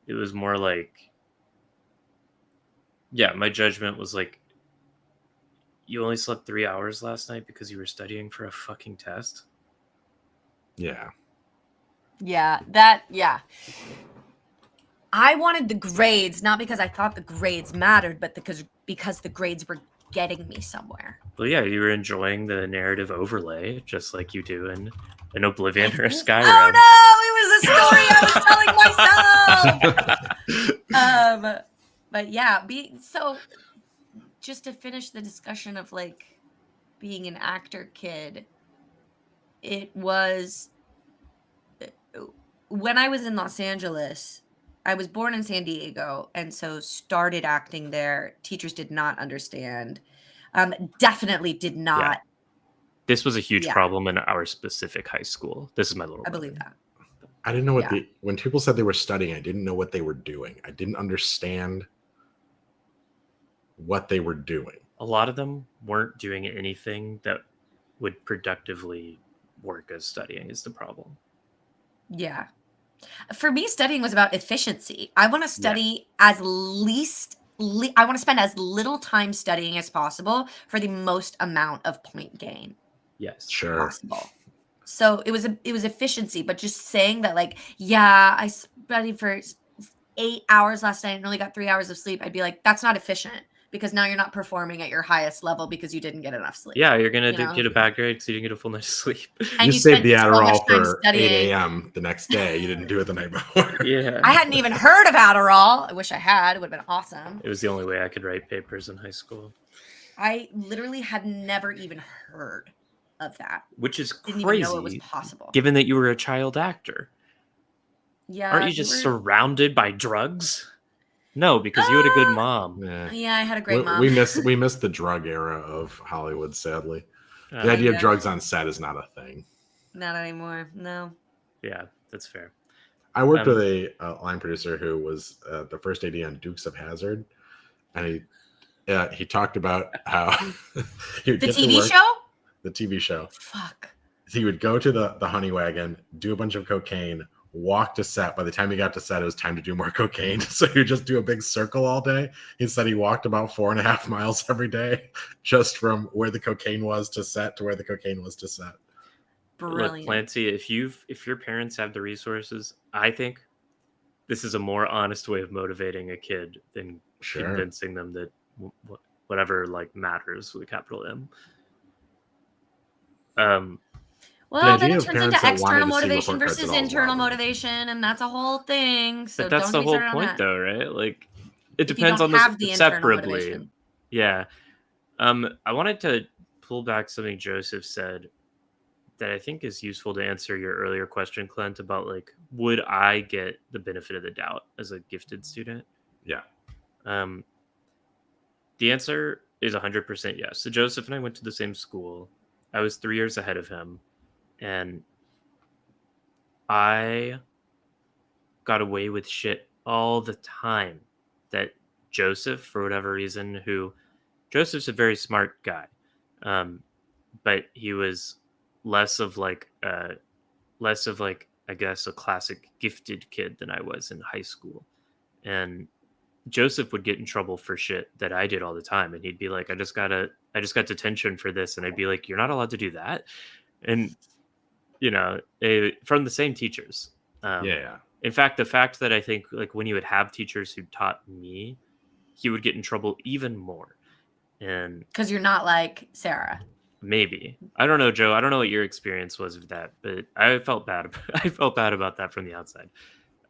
It was more like, yeah, my judgment was like, you only slept 3 hours last night because you were studying for a fucking test? Yeah. Yeah. I wanted the grades, not because I thought the grades mattered, but because the grades were getting me somewhere. Well, yeah, you were enjoying the narrative overlay, just like you do in Oblivion or Skyrim. Oh no, it was a story I was telling myself. But yeah, so just to finish the discussion of like being an actor kid, it was when I was in Los Angeles. I was born in San Diego, and so started acting there. Teachers did not understand. Definitely did not. Yeah. This was a huge problem in our specific high school. This is my little brother. I believe that. I didn't know what when people said they were studying, I didn't know what they were doing. I didn't understand what they were doing. A lot of them weren't doing anything that would productively work as studying is the problem. Yeah. For me, studying was about efficiency. I want to study I want to spend as little time studying as possible for the most amount of point gain. Yes, sure. Possible. So it was efficiency, but just saying that like, yeah, I studied for 8 hours last night and only got 3 hours of sleep. I'd be like, that's not efficient. Because now you're not performing at your highest level because you didn't get enough sleep. Yeah, you're going to get a bad grade because you didn't get a full night's sleep. And you saved the Adderall for 8 a.m. the next day. You didn't do it the night before. Yeah. I hadn't even heard of Adderall. I wish I had. It would have been awesome. It was the only way I could write papers in high school. I literally had never even heard of that. Which is crazy. Didn't even know it was possible. Given that you were a child actor. Yeah. Aren't you just surrounded by drugs? No, because you had a good mom. Yeah, I had a great mom. We missed the drug era of Hollywood, sadly. The idea of drugs on set is not a thing. Not anymore, no. Yeah, that's fair. I worked with a line producer who was the first AD on Dukes of Hazzard, and he talked about how he would the TV show? The TV show. Fuck. He would go to the honey wagon, do a bunch of cocaine, walk to set. By the time he got to set, it was time to do more cocaine. So he would just do a big circle all day. He said he walked about 4.5 miles every day just from where the cocaine was to set to where the cocaine was to set. Brilliant. Look, Clancy, if your parents have the resources, I think this is a more honest way of motivating a kid than convincing them that whatever like matters with a capital M. Well, then it turns into external motivation versus internal motivation, and that's a whole thing. So but that's the whole point, though, right? Like, it depends on this separately. Yeah. I wanted to pull back something Joseph said that I think is useful to answer your earlier question, Clint, about like, would I get the benefit of the doubt as a gifted student? Yeah. The answer is 100% yes. So Joseph and I went to the same school. I was 3 years ahead of him. And I got away with shit all the time that Joseph, for whatever reason, Joseph's a very smart guy. But he was less of like, I guess, a classic gifted kid than I was in high school. And Joseph would get in trouble for shit that I did all the time. And he'd be like, I just got detention for this. And I'd be like, you're not allowed to do that. And from the same teachers. In fact, the fact that I think like when you would have teachers who taught me, he would get in trouble even more. And because you're not like Sarah. Maybe. I don't know, Joe. I don't know what your experience was with that, but I felt bad. I felt bad about that from the outside.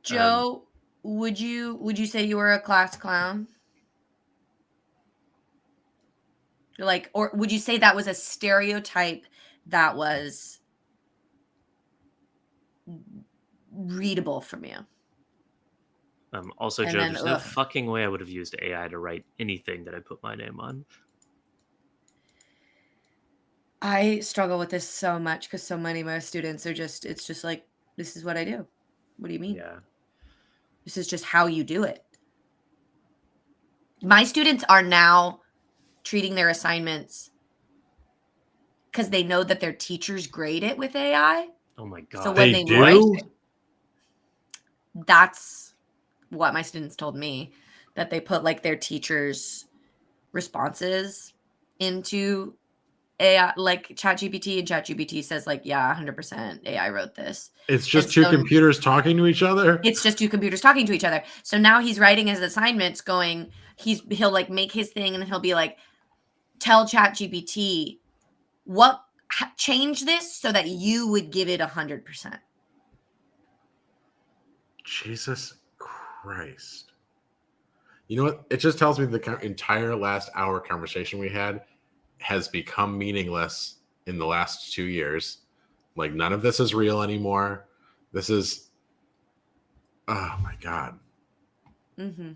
Joe, would you say you were a class clown? Like, or would you say that was a stereotype that was readable from you? Also, And Joe, then, there's no fucking way I would have used AI to write anything that I put my name on. I struggle with this so much because so many of my students are it's just like, this is what I do. What do you mean? Yeah. This is just how you do it. My students are now treating their assignments because they know that their teachers grade it with AI. Oh my God. So when They they write do? it, that's what my students told me, that they put like their teachers' responses into AI, like ChatGPT, and ChatGPT says like, yeah, 100% AI wrote this. It's just And two so computers talking to each other? it's just two computers talking to each other. So now he's writing his assignments going, he'll like make his thing and he'll be like, tell ChatGPT change this so that you would give it 100%. Jesus Christ. You know what? It just tells me the entire last hour conversation we had has become meaningless in the last 2 years. Like, none of this is real anymore. This is, oh my God. Mm-hmm.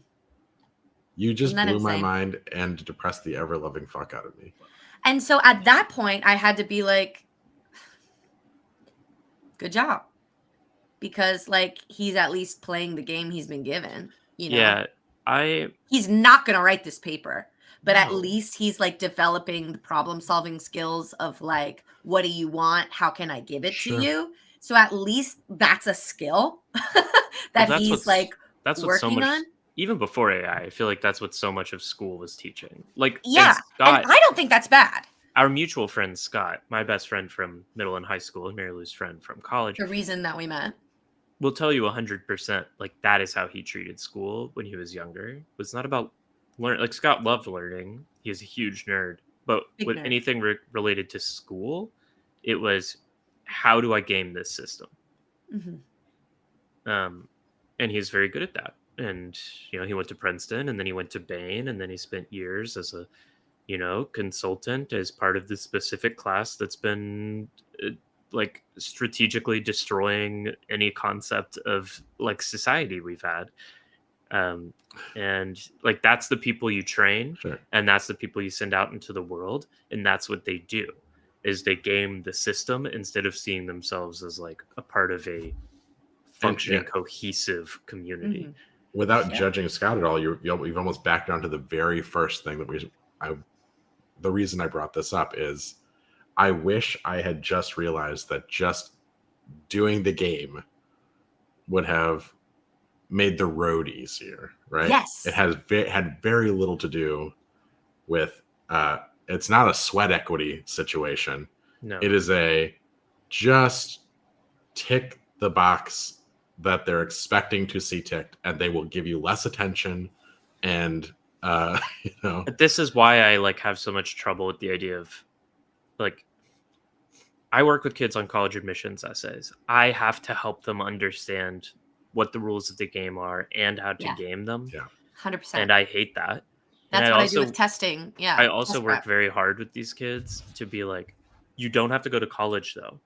You just blew insane? my mind and depressed the ever loving fuck out of me. And so at that point, I had to be like, good job. Because like he's at least playing the game he's been given, you know? Yeah, he's not gonna write this paper, but at No. least he's like developing the problem solving skills of like, what do you want? How can I give it to you? So at least that's a skill that he's like that's what's so working much on. even before AI. I feel like that's what so much of school was teaching. Like, and Yeah. And Scott, I don't think that's bad. our mutual friend Scott, my best friend from middle and high school, and Mary Lou's friend from college, The reason that we met. will tell you 100% like that is how he treated school when he was younger. It was not about learn. Like, Scott loved learning. He was a huge nerd, but Big with nerd. anything related to school, it was, how do I game this system? Mm-hmm. And he's very good at that. And he went to Princeton, and then he went to Bain, and then he spent years as a consultant as part of the specific class that's been like strategically destroying any concept of like society we've had. And like, that's the people you train. Sure. And that's the people you send out into the world, and that's what they do, is they game the system instead of seeing themselves as like a part of a functioning, cohesive community. Mm-hmm. Without judging Scott at all, you've almost backed down to the very first thing that the reason I brought this up is I wish I had just realized that just doing the game would have made the road easier, right? Yes. It had very little to do with, it's not a sweat equity situation. No. It is a just tick the box that they're expecting to see ticked, and they will give you less attention. And But this is why I like have so much trouble with the idea of like, I work with kids on college admissions essays. I have to help them understand what the rules of the game are and how to game them. Yeah. 100%. And I hate that. That's what I do with testing. Yeah. I also work very hard with these kids to be like, you don't have to go to college though.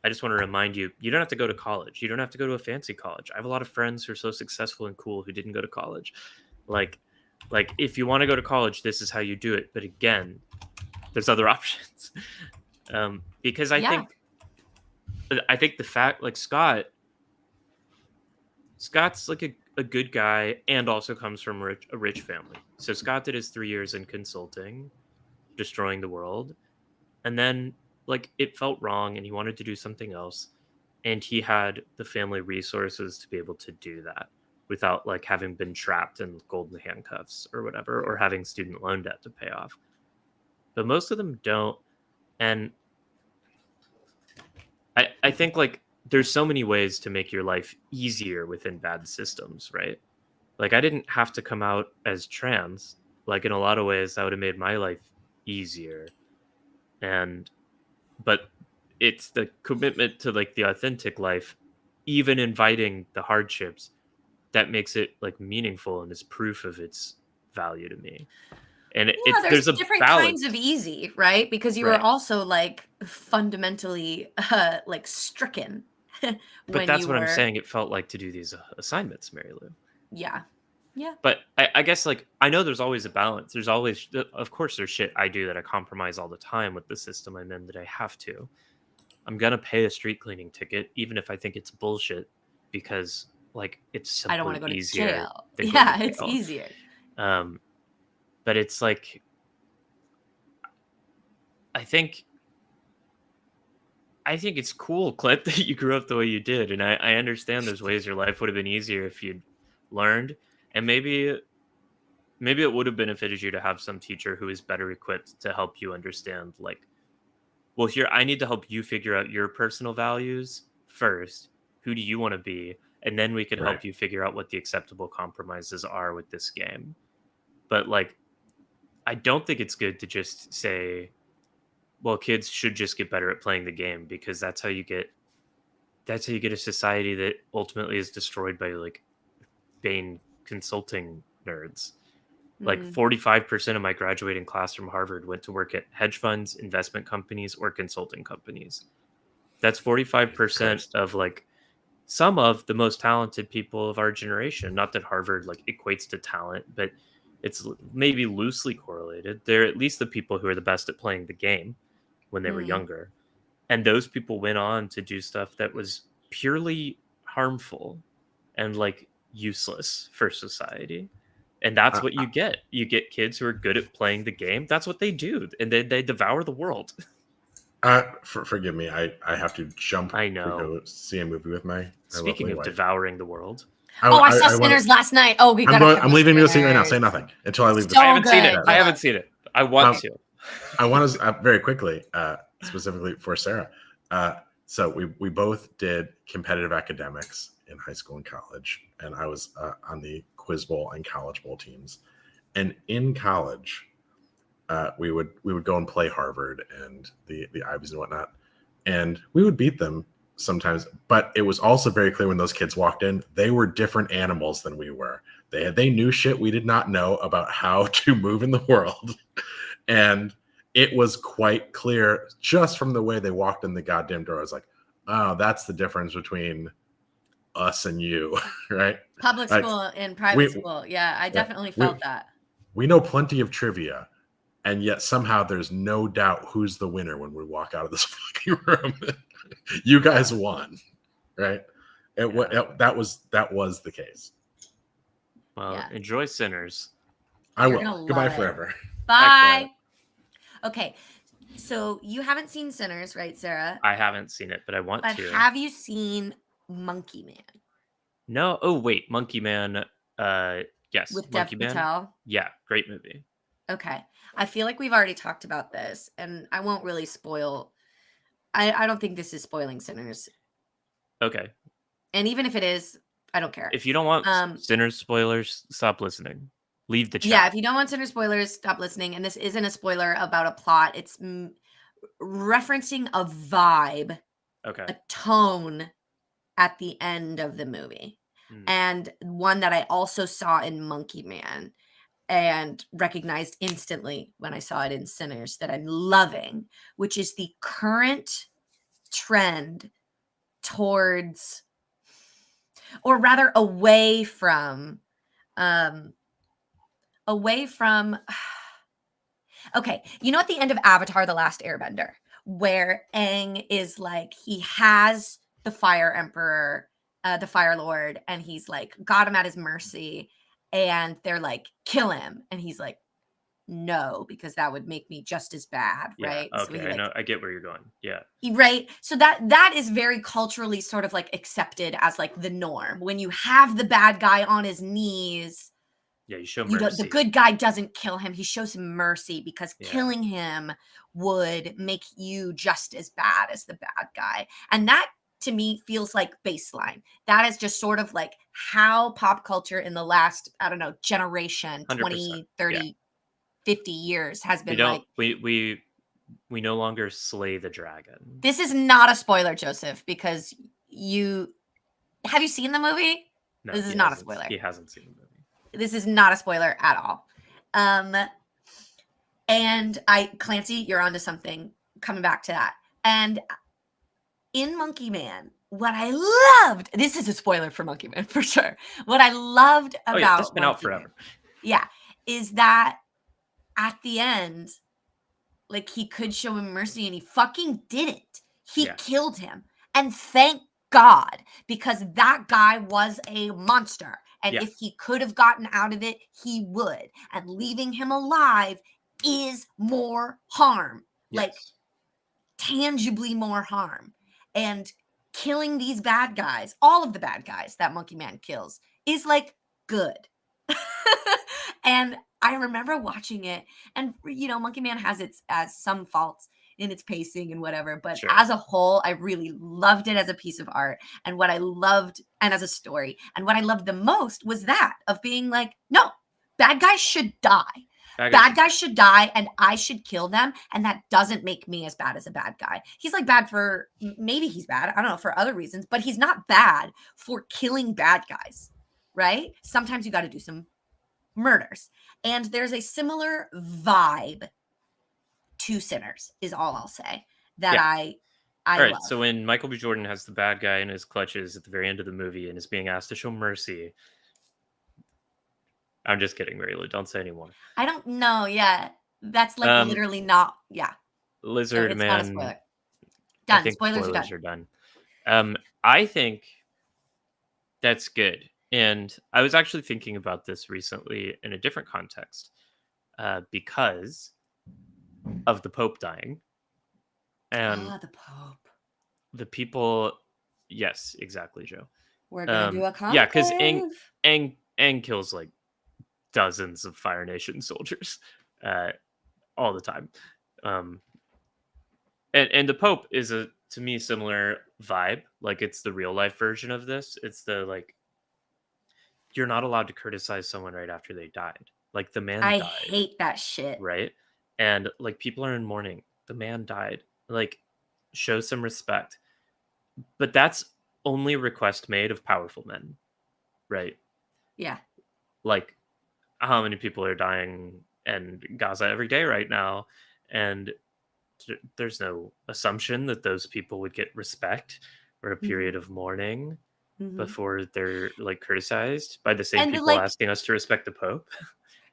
I just want to remind you, you don't have to go to college. You don't have to go to a fancy college. I have a lot of friends who are so successful and cool who didn't go to college. Like if you want to go to college, this is how you do it. But again, there's other options. Because I think the fact, like, Scott's like a good guy and also comes from a rich family. So Scott did his 3 years in consulting, destroying the world. And then like it felt wrong and he wanted to do something else. And he had the family resources to be able to do that without like having been trapped in golden handcuffs or whatever, or having student loan debt to pay off. But most of them don't. And I think like there's so many ways to make your life easier within bad systems, right? Like, I didn't have to come out as trans, Like in a lot of ways, that would have made my life easier. But it's the commitment to like the authentic life, even inviting the hardships, that makes it like meaningful and is proof of its value to me. And Yeah, there's there's a different balance, kinds of easy, right? Because you were right? also like fundamentally like stricken But when that's you what I'm were. saying. It felt like to do these assignments, Mary Lou. Yeah. Yeah. But I guess like I know there's always a balance. There's always, of course, there's shit I do that I compromise all the time with the system I'm in that I have to. I'm gonna pay a street cleaning ticket, even if I think it's bullshit, because like it's I don't want simply to go to easier jail. than going to Yeah, it's jail. easier. But it's like I think it's cool, Clip, that you grew up the way you did, and I understand there's ways your life would have been easier if you'd learned, and maybe it would have benefited you to have some teacher who is better equipped to help you understand, like, well, here I need to help you figure out your personal values first. Who do you want to be? And then we can Right. help you figure out what the acceptable compromises are with this game. But like, I don't think it's good to just say, well, kids should just get better at playing the game, because that's how you get a society that ultimately is destroyed by like vain consulting nerds. Like Mm. 45% of my graduating class from Harvard went to work at hedge funds, investment companies, or consulting companies. That's 45% of like some of the most talented people of our generation. Not that Harvard like equates to talent, but it's maybe loosely correlated. They're at least the people who are the best at playing the game when they were Mm. younger. And those people went on to do stuff that was purely harmful and like useless for society. And that's what you get. You get kids who are good at playing the game. That's what they do. And they devour the world. Forgive me. I have to jump I to know. go see a movie with my Speaking lovely of wife. devouring the world. I saw Sinners last night. Oh, we gotta. I'm leaving to go see it right now. Say nothing until I leave. So I haven't seen it. good. I haven't seen it. I want to. I want to very quickly, specifically for Sarah. So we both did competitive academics in high school and college, and I was on the quiz bowl and college bowl teams. And in college, we would go and play Harvard and the Ivies and whatnot, and we would beat them sometimes. But it was also very clear when those kids walked in, they were different animals than we were. They knew shit we did not know about how to move in the world, and it was quite clear just from the way they walked in the goddamn door. I was like, oh, that's the difference between us and you, right? Public school and private school. Yeah, I definitely felt that. We know plenty of trivia, and yet somehow there's no doubt who's the winner when we walk out of this fucking room. You guys won, right? That was the case. Well, enjoy Sinners. I will. Goodbye forever. Bye. Okay, so you haven't seen Sinners, right, Sarah? I haven't seen it, but I want to. Have you seen Monkey Man? No. Oh wait, Monkey Man. Yes, with Monkey Dev Man. Patel. Yeah, great movie. Okay, I feel like we've already talked about this, and I won't really spoil. I don't think this is spoiling Sinners. Okay. And even if it is, I don't care. If you don't want Sinners spoilers, stop listening. Leave the chat. Yeah, if you don't want Sinners spoilers, stop listening. And this isn't a spoiler about a plot. It's referencing a vibe, a tone at the end of the movie. And one that I also saw in Monkey Man and recognized instantly when I saw it in Sinners that I'm loving, which is the current trend towards, or rather away from, okay, you know, at the end of Avatar, The Last Airbender, where Aang is like, he has the Fire Emperor, the Fire Lord, and he's like, got him at his mercy, and they're like, kill him. And he's like, no, because that would make me just as bad, right? Okay, So I know. I get where you're going. Yeah. Right. So that is very culturally sort of like accepted as like the norm. When you have the bad guy on his knees, yeah, you show mercy. The good guy doesn't kill him. He shows him mercy because killing him would make you just as bad as the bad guy. And that to me feels like baseline. That is just sort of like how pop culture in the last, I don't know, generation, 20, 30 50 years has been we no longer slay the dragon. This is not a spoiler, Joseph, because have you seen the movie? No, this is not a spoiler. He hasn't seen the movie. This is not a spoiler at all. And Clancy, you're onto something, coming back to that. And in Monkey Man, what I loved, this is a spoiler for Monkey Man for sure. What I loved about it's been out forever. Is that at the end, like, he could show him mercy and he fucking didn't. He killed him. And thank God, because that guy was a monster. And if he could have gotten out of it, he would. And leaving him alive is more harm. Like, tangibly more harm. And killing these bad guys, all of the bad guys that Monkey Man kills, is like good. And I remember watching it, and Monkey Man has some faults in its pacing and whatever, but as a whole, I really loved it as a piece of art. And what I loved, and as a story, and what I loved the most was that of being like, no, bad guys should die. Bad guys should die, and I should kill them, and that doesn't make me as bad as a bad guy. He's like bad for, maybe he's bad, I don't know, for other reasons, but he's not bad for killing bad guys, right? Sometimes you got to do some murders. And there's a similar vibe to Sinners, is all I'll say, that I love. So when Michael B. Jordan has the bad guy in his clutches at the very end of the movie and is being asked to show mercy, I'm just kidding, Mary Lou. Don't say anymore. I don't know. Yeah. That's like literally not. Yeah. Lizard so Man. Not a spoiler. Done. I think spoilers are done. I think that's good. And I was actually thinking about this recently in a different context because of the Pope dying. And the Pope. The people. Yes, exactly, Joe. We're going to do a conclave. Yeah, because Aang kills like dozens of Fire Nation soldiers all the time. And the Pope is to me similar vibe. Like, it's the real life version of this. It's the like, you're not allowed to criticize someone right after they died. Like, the man died. I hate that shit. Right? And like, people are in mourning. The man died. Like, show some respect. But that's only a request made of powerful men. Right? Yeah. Like, how many people are dying in Gaza every day right now? And there's no assumption that those people would get respect or a period of mourning before they're like criticized by the same people asking us to respect the Pope.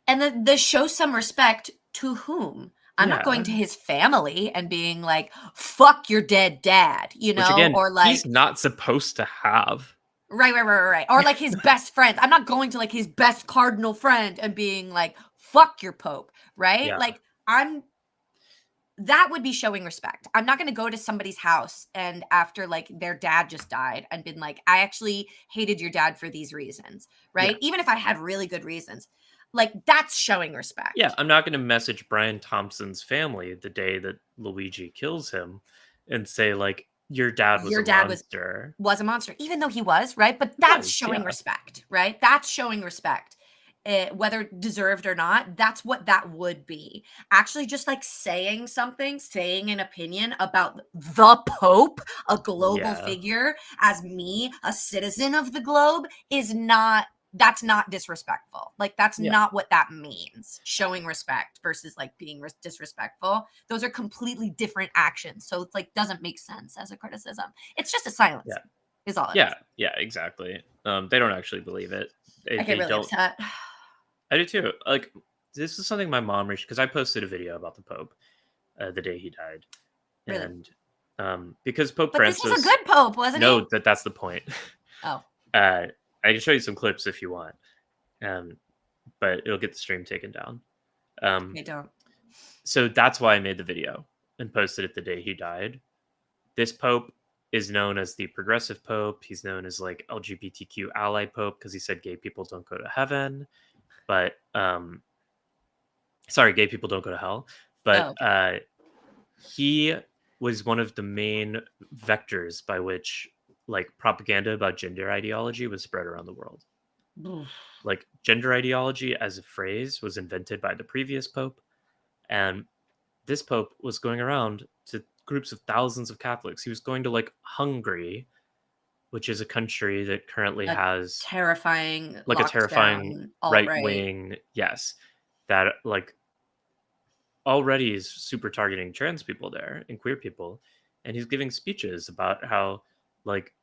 And the show some respect to whom? I'm not going to his family and being like, fuck your dead dad, Which, again, or like, he's not supposed to have. Right. Or like his best friends. I'm not going to like his best cardinal friend and being like, fuck your Pope, right? Yeah. Like, that would be showing respect. I'm not going to go to somebody's house and after like their dad just died and been like, I actually hated your dad for these reasons, right? Yeah. Even if I had really good reasons. Like, that's showing respect. Yeah, I'm not going to message Brian Thompson's family the day that Luigi kills him and say, like, your dad was a monster. Was a monster, even though he was, right? But that's showing respect, right? That's showing respect. Whether deserved or not, that's what that would be. Actually, just like saying an opinion about the Pope, a global figure, as me, a citizen of the globe, that's not disrespectful. Like, that's not what that means. Showing respect versus like being disrespectful. Those are completely different actions. So it's like, doesn't make sense as a criticism. It's just a silence. Yeah. Is all it is. Yeah, exactly. They don't actually believe it. I get really upset. I do too. Like, this is something my mom reached, because I posted a video about the Pope the day he died. Really? And because Pope Francis... this was a good Pope, wasn't he? No, that's the point. Oh. I can show you some clips if you want. But it'll get the stream taken down. They don't. So that's why I made the video and posted it the day he died. This Pope is known as the progressive Pope. He's known as like LGBTQ ally Pope because he said gay people don't go to heaven. But gay people don't go to hell. But he was one of the main vectors by which like propaganda about gender ideology was spread around the world. Like, gender ideology as a phrase was invented by the previous pope, and this pope was going around to groups of thousands of Catholics. He was going to, like, Hungary, which is a country that currently A has, terrifying like, a terrifying lockdown, alt-right. right-wing, yes, that, like, already is super targeting trans people there and queer people, and he's giving speeches about how, like,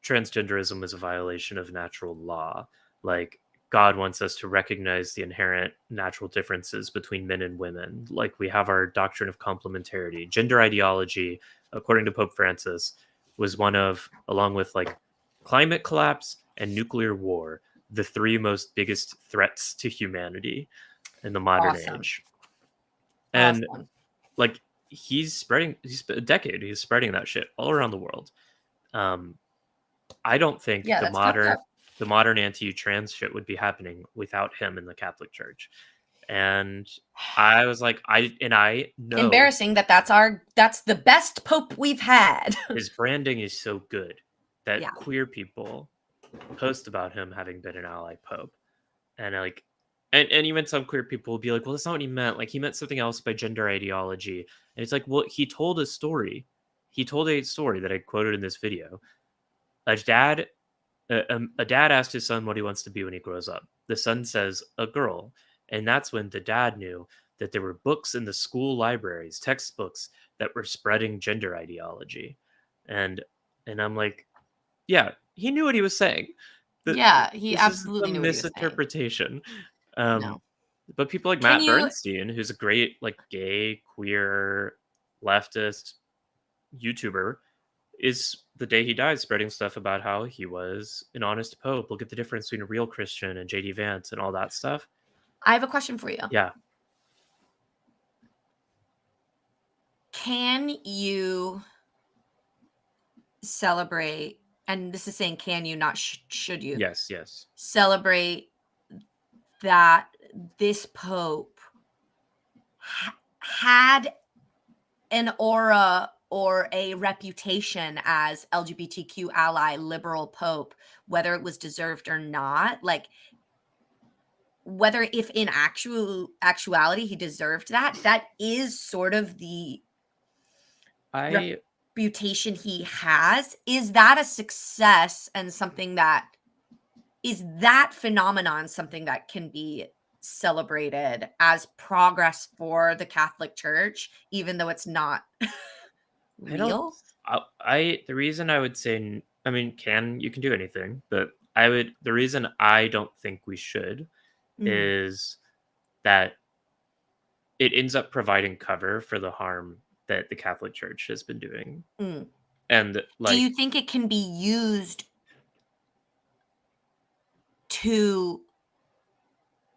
transgenderism is a violation of natural law. Like, God wants us to recognize the inherent natural differences between men and women. Like, we have our doctrine of complementarity. Gender ideology, according to Pope Francis, was one of, along with like climate collapse and nuclear war, the three most biggest threats to humanity in the modern Awesome. age. And Awesome. like, he's a decade, he's spreading that shit all around the world. I don't think Yeah, that's fucked up. the modern anti-trans shit would be happening without him in the Catholic Church. And I was like, I know Embarrassing that's the best pope we've had. his branding is so good that Yeah. queer people post about him having been an ally pope. And like, and even some queer people will be like, well, that's not what he meant. Like, he meant something else by gender ideology. And it's like, well, he told a story. He told a story that I quoted in this video. A dad asked his son what he wants to be when he grows up. The son says, a girl. And that's when the dad knew that there were books in the school libraries, textbooks that were spreading gender ideology. And I'm like, yeah, he knew what he was saying. Yeah, he This isn't absolutely some knew what he was saying. misinterpretation. No. But people like Matt Bernstein, who's a great, like, gay, queer, leftist YouTuber, is the day he died spreading stuff about how he was an honest pope. Look at the difference between a real Christian and JD Vance and all that stuff. I have a question for you. Yeah. Can you celebrate, and this is saying can you, not should you? Yes. Celebrate that this pope had an aura or a reputation as LGBTQ ally liberal pope, whether it was deserved or not, like whether if in actuality he deserved that is sort of the reputation he has. Is that a success and something that is that phenomenon something that can be celebrated as progress for the Catholic Church, even though it's not real? The reason I would say, I mean, you can do anything, but the reason I don't think we should is that it ends up providing cover for the harm that the Catholic Church has been doing. And like, do you think it can be used to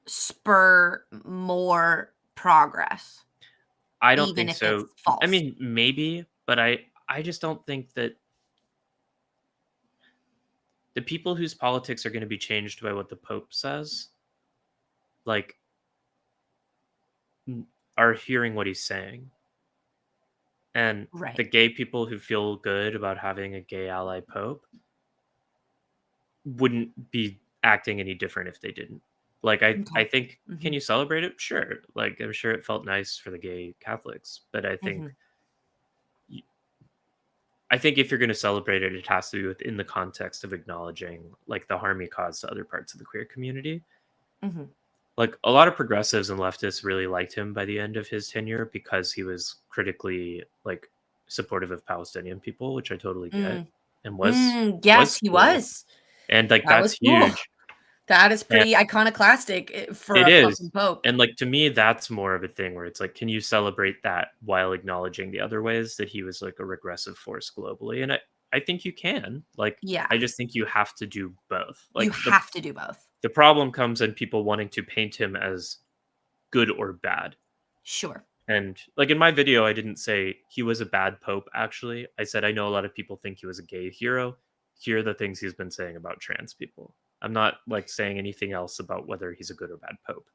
spur more progress? I don't think so. I mean, maybe, but I just don't think that the people whose politics are going to be changed by what the Pope says, like, are hearing what he's saying. And the gay people who feel good about having a gay ally pope wouldn't be acting any different if they didn't. Like, I think, can you celebrate it? Sure. Like, I'm sure it felt nice for the gay Catholics, but I think if you're going to celebrate it, it has to be within the context of acknowledging, like, the harm he caused to other parts of the queer community. Like, a lot of progressives and leftists really liked him by the end of his tenure because he was critically, like, supportive of Palestinian people, which I totally get, and was he cool. Was, and like that's cool. huge. That is pretty iconoclastic for it a is. Fucking pope. And like, to me, that's more of a thing where it's like, can you celebrate that while acknowledging the other ways that he was like a regressive force globally? And I think you can. Like, I just think you have to do both. Like, you have to do both. The problem comes in people wanting to paint him as good or bad. Sure. And like, in my video, I didn't say he was a bad pope, actually. I said, I know a lot of people think he was a gay hero. Here are the things he's been saying about trans people. I'm not like saying anything else about whether he's a good or bad pope.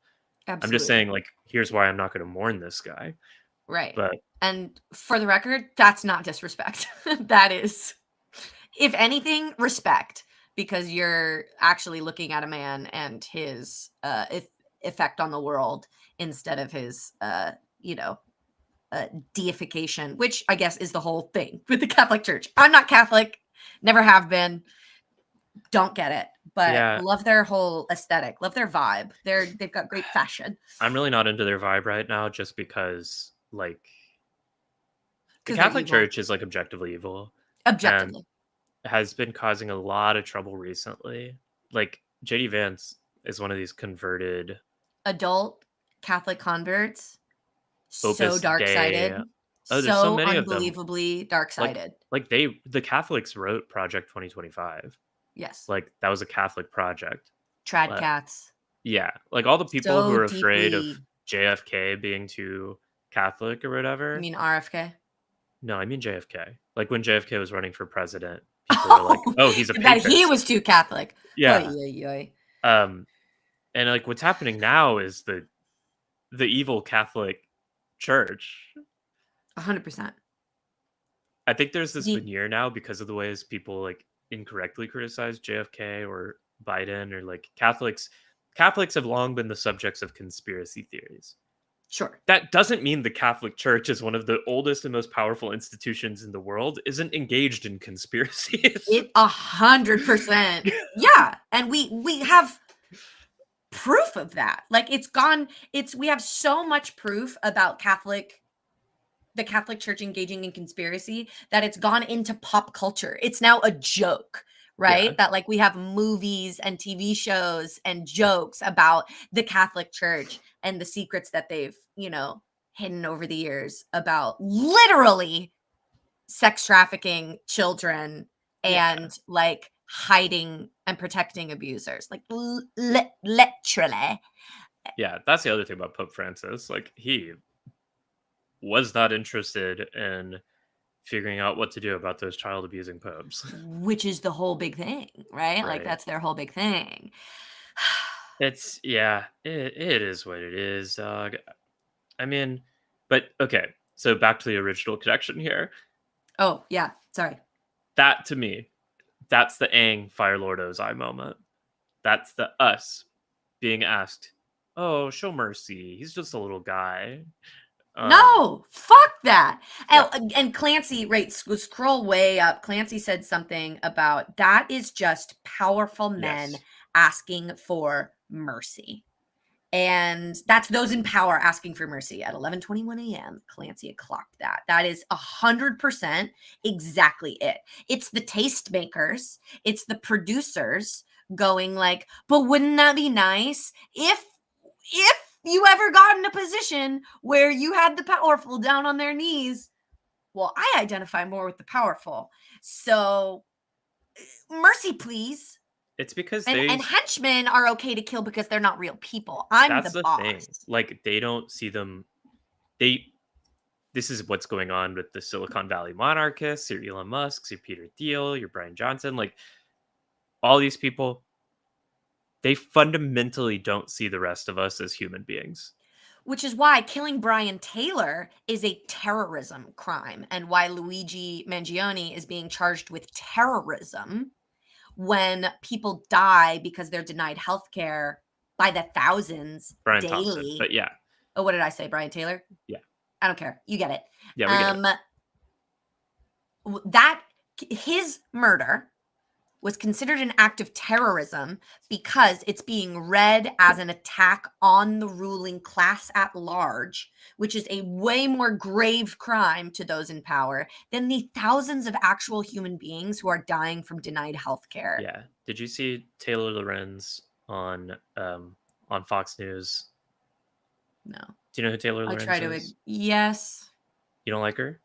Absolutely. I'm just saying, like, here's why I'm not going to mourn this guy. Right. But, and for the record, that's not disrespect. That is, if anything, respect. because you're actually looking at a man and his effect on the world instead of his deification, which I guess is the whole thing with the Catholic Church. I'm not Catholic, never have been, don't get it, but love their whole aesthetic, love their vibe. They've got great fashion. I'm really not into their vibe right now, just because like the Catholic Church is like objectively evil. Objectively. And has been causing a lot of trouble recently. Like JD Vance is one of these converted adult Catholic converts. Opus so dark-sided. Oh, there's so many unbelievably dark-sided. Like the Catholics wrote Project 2025. Yes. Like that was a Catholic project. Trad cats. Yeah. Like all the people who are afraid of JFK being too Catholic or whatever. You mean RFK? No, I mean JFK. Like when JFK was running for president, people were like, "Oh, he's a papist." That he was too Catholic. Yeah. And like what's happening now is the evil Catholic Church. 100%. I think there's this veneer now because of the ways people like incorrectly criticize JFK or Biden, or like Catholics. Catholics have long been the subjects of conspiracy theories. Sure. That doesn't mean the Catholic Church is one of the oldest and most powerful institutions in the world isn't engaged in conspiracies. 100%. Yeah. And we have proof of that. Like we have so much proof about the Catholic Church engaging in conspiracy that it's gone into pop culture. It's now a joke, right? Yeah. That like we have movies and TV shows and jokes about the Catholic Church and the secrets that they've, hidden over the years about literally sex trafficking children and like hiding and protecting abusers, like literally. Yeah, that's the other thing about Pope Francis. Like he was not interested in figuring out what to do about those child abusing popes, which is the whole big thing, right? Like that's their whole big thing. It's it is what it is, dog. I mean, but okay, so back to the original connection here. Oh yeah, sorry. That to me, that's the Aang Fire Lord Ozai moment. That's the us being asked, "Oh, show mercy. He's just a little guy." No, fuck that. Yeah. And Clancy, right, scroll way up. Clancy said something about that is just powerful men asking for mercy. And that's those in power asking for mercy at 11:21 a.m. Clancy had clocked that. That is 100% exactly it. It's the tastemakers. It's the producers going like, but wouldn't that be nice if you ever got in a position where you had the powerful down on their knees? Well, I identify more with the powerful. So mercy, please. It's because and henchmen are okay to kill because they're not real people. That's the boss. Thing. Like they don't see them. This is what's going on with the Silicon Valley monarchists, your Elon Musks, your Peter Thiel, your Brian Johnson, like all these people. They fundamentally don't see the rest of us as human beings. Which is why killing Brian Taylor is a terrorism crime, and why Luigi Mangione is being charged with terrorism when people die because they're denied healthcare by the thousands Brian daily. Thompson, but yeah. Oh, what did I say? Brian Taylor? Yeah. I don't care. You get it. Yeah, we get it. That his murder was considered an act of terrorism because it's being read as an attack on the ruling class at large, which is a way more grave crime to those in power than the thousands of actual human beings who are dying from denied health care. Yeah. Did you see Taylor Lorenz on Fox News? No. Do you know who Taylor Lorenz is? Yes. You don't like her?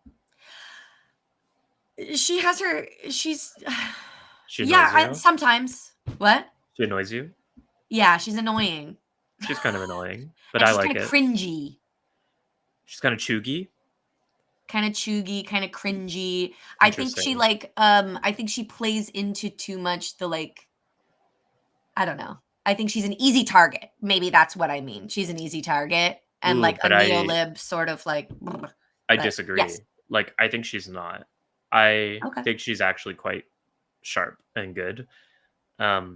She has her. She's. She annoys you? Sometimes. What? She annoys you? Yeah, she's annoying. She's kind of annoying, but I like it. She's kind of cringy. She's kind of chuggy. Kind of chuggy, kind of cringy. I think she I think she plays into too much the like. I don't know. I think she's an easy target. Maybe that's what I mean. She's an easy target and like a neolib sort of like. I disagree. Yes. Like I think she's not. I think she's actually quite sharp and good. I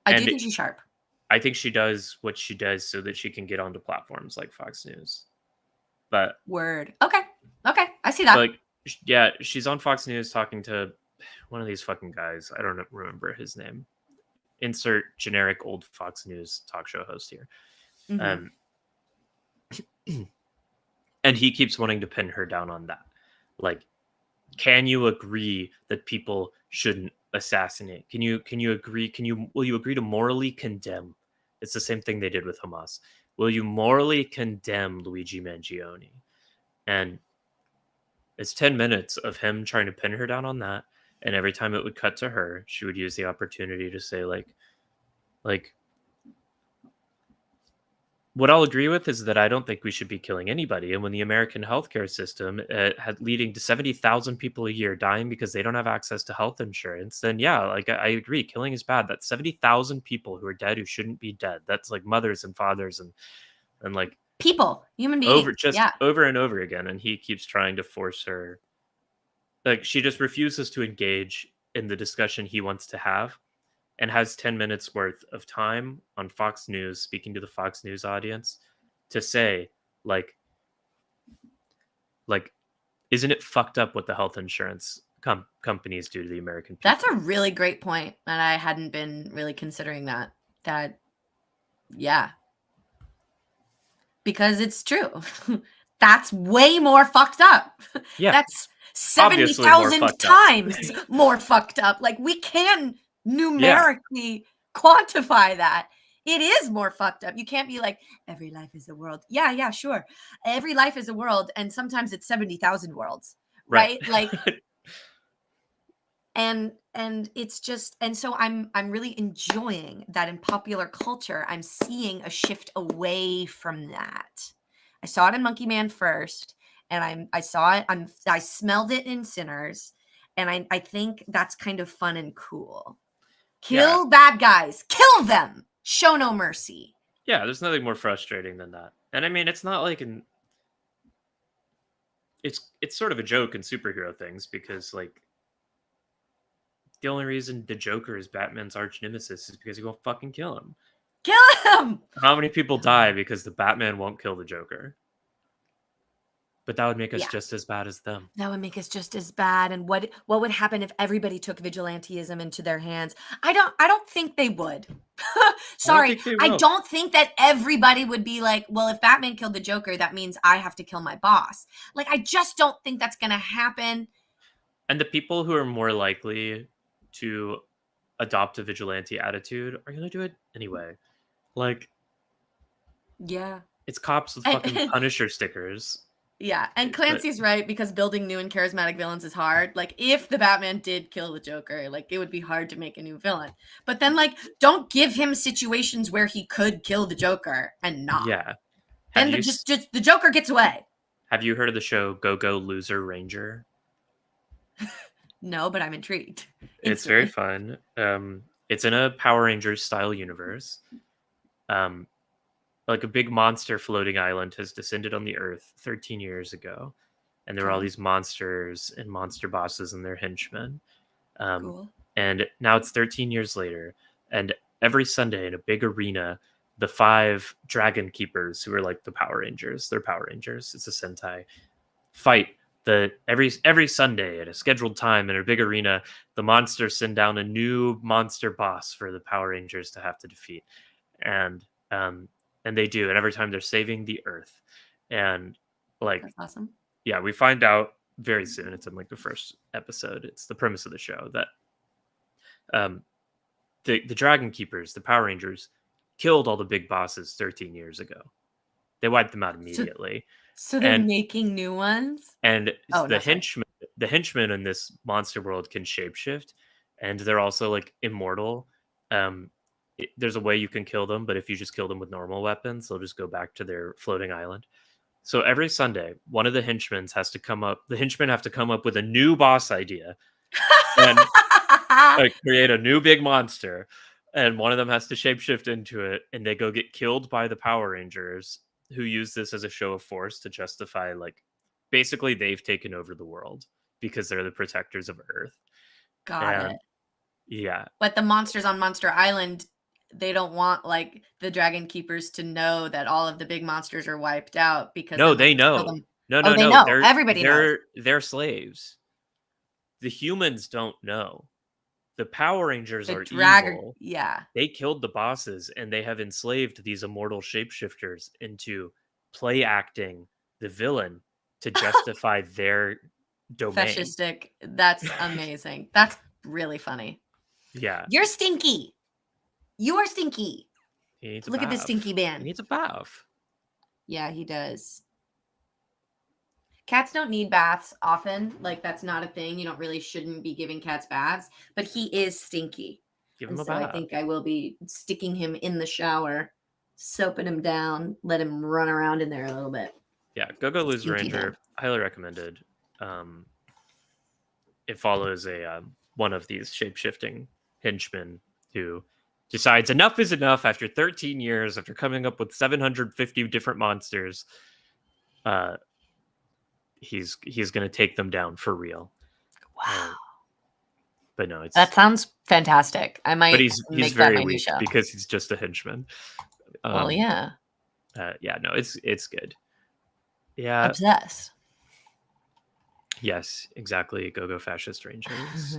do think she's sharp. I think she does what she does so that she can get onto platforms like Fox News. But word. Okay. I see that. like, yeah, she's on Fox News talking to one of these fucking guys. I don't remember his name. Insert generic old Fox News talk show host here. Mm-hmm. And he keeps wanting to pin her down on that. Like, can you agree that people shouldn't assassinate? Can you agree? Will you agree to morally condemn? It's the same thing they did with Hamas. Will you morally condemn Luigi Mangione? And it's 10 minutes of him trying to pin her down on that. And every time it would cut to her, she would use the opportunity to say, like, what I'll agree with is that I don't think we should be killing anybody. And when the American healthcare system had leading to 70,000 people a year dying because they don't have access to health insurance, then yeah, like I agree, killing is bad. That's 70,000 people who are dead who shouldn't be dead. That's like mothers and fathers and like people, human beings, over and over again. And he keeps trying to force her. Like, she just refuses to engage in the discussion he wants to have, and has 10 minutes worth of time on Fox News speaking to the Fox News audience to say, like, isn't it fucked up what the health insurance companies do to the American people? That's a really great point, and I hadn't been really considering that. Yeah. Because it's true. That's way more fucked up. Yeah. That's 70,000 times more fucked up. Like, we can numerically quantify that. It is more fucked up. You can't be like, every life is a world. Yeah, sure. Every life is a world, and sometimes it's 70,000 worlds, right? Like, and it's just, and so I'm really enjoying that in popular culture. I'm seeing a shift away from that. I saw it in Monkey Man first, and I saw it. I smelled it in Sinners, and I think that's kind of fun and cool. Kill bad guys, kill them, show no mercy. Yeah, there's nothing more frustrating than that. And I mean, it's not like it's sort of a joke in superhero things, because like the only reason the Joker is Batman's arch nemesis is because he won't fucking kill him. Kill him! How many people die because the Batman won't kill the Joker? But that would make us just as bad as them. That would make us just as bad. And what would happen if everybody took vigilantism into their hands? I don't think they would. Sorry. I don't think that everybody would be like, well, if Batman killed the Joker, that means I have to kill my boss. Like, I just don't think that's going to happen. And the people who are more likely to adopt a vigilante attitude are going to do it anyway. Like, yeah, it's cops with fucking Punisher stickers. Yeah, and Clancy's right, because building new and charismatic villains is hard. Like, if the Batman did kill the Joker, like, it would be hard to make a new villain. But then, like, don't give him situations where he could kill the Joker and not. Yeah. Then just the Joker gets away. Have you heard of the show Go Go Loser Ranger? No, but I'm intrigued. It's very fun. It's in a Power Rangers style universe. Like, a big monster floating island has descended on the Earth 13 years ago, and there are all these monsters and monster bosses and their henchmen. Cool. And now it's 13 years later, and every Sunday in a big arena, the 5 dragon keepers, who are like the Power Rangers, they're Power Rangers, it's a Sentai, fight. Every Sunday at a scheduled time in a big arena, the monsters send down a new monster boss for the Power Rangers to have to defeat. And they do, and every time they're saving the Earth. And like, that's awesome. Yeah, we find out very soon. It's in like the first episode. It's the premise of the show that the Dragon Keepers, the Power Rangers, killed all the big bosses 13 years ago. They wiped them out immediately. So they're making new ones? And the henchmen in this monster world can shapeshift, and they're also like immortal. There's a way you can kill them, but if you just kill them with normal weapons, they'll just go back to their floating island. So every Sunday, one of the henchmen have to come up with a new boss idea and create a new big monster. And one of them has to shapeshift into it, and they go get killed by the Power Rangers, who use this as a show of force to justify, like, basically they've taken over the world because they're the protectors of Earth. Got it. Yeah. But the monsters on Monster Island, they don't want like the Dragon Keepers to know that all of the big monsters are wiped out because No, then they kill know. them. No, They no. know. Everybody knows. They're slaves. The humans don't know. The Power Rangers The are Dragon, evil. yeah. They killed the bosses, and they have enslaved these immortal shapeshifters into play acting the villain to justify their domain. Fascistic. That's amazing. That's really funny. Yeah. You're stinky. You are stinky. He needs a Look at this bath. stinky man. He needs a bath. Yeah, he does. Cats don't need baths often. Like, that's not a thing. You shouldn't be giving cats baths. But he is stinky. Give him a So I bath. think I will be sticking him in the shower, soaping him down, let him run around in there a little bit. Yeah, Go-Go Loser Stinky Ranger, man. highly recommended. It follows one of these shape-shifting henchmen who decides enough is enough after 13 years, after coming up with 750 different monsters. He's going to take them down for real. Wow. But no, that sounds fantastic. I might. But he's make very that my new weak show. because he's just a henchman. Well, yeah. Yeah, no, it's good. Yeah. Obsessed. Yes, exactly. Go-Go Fascist Rangers.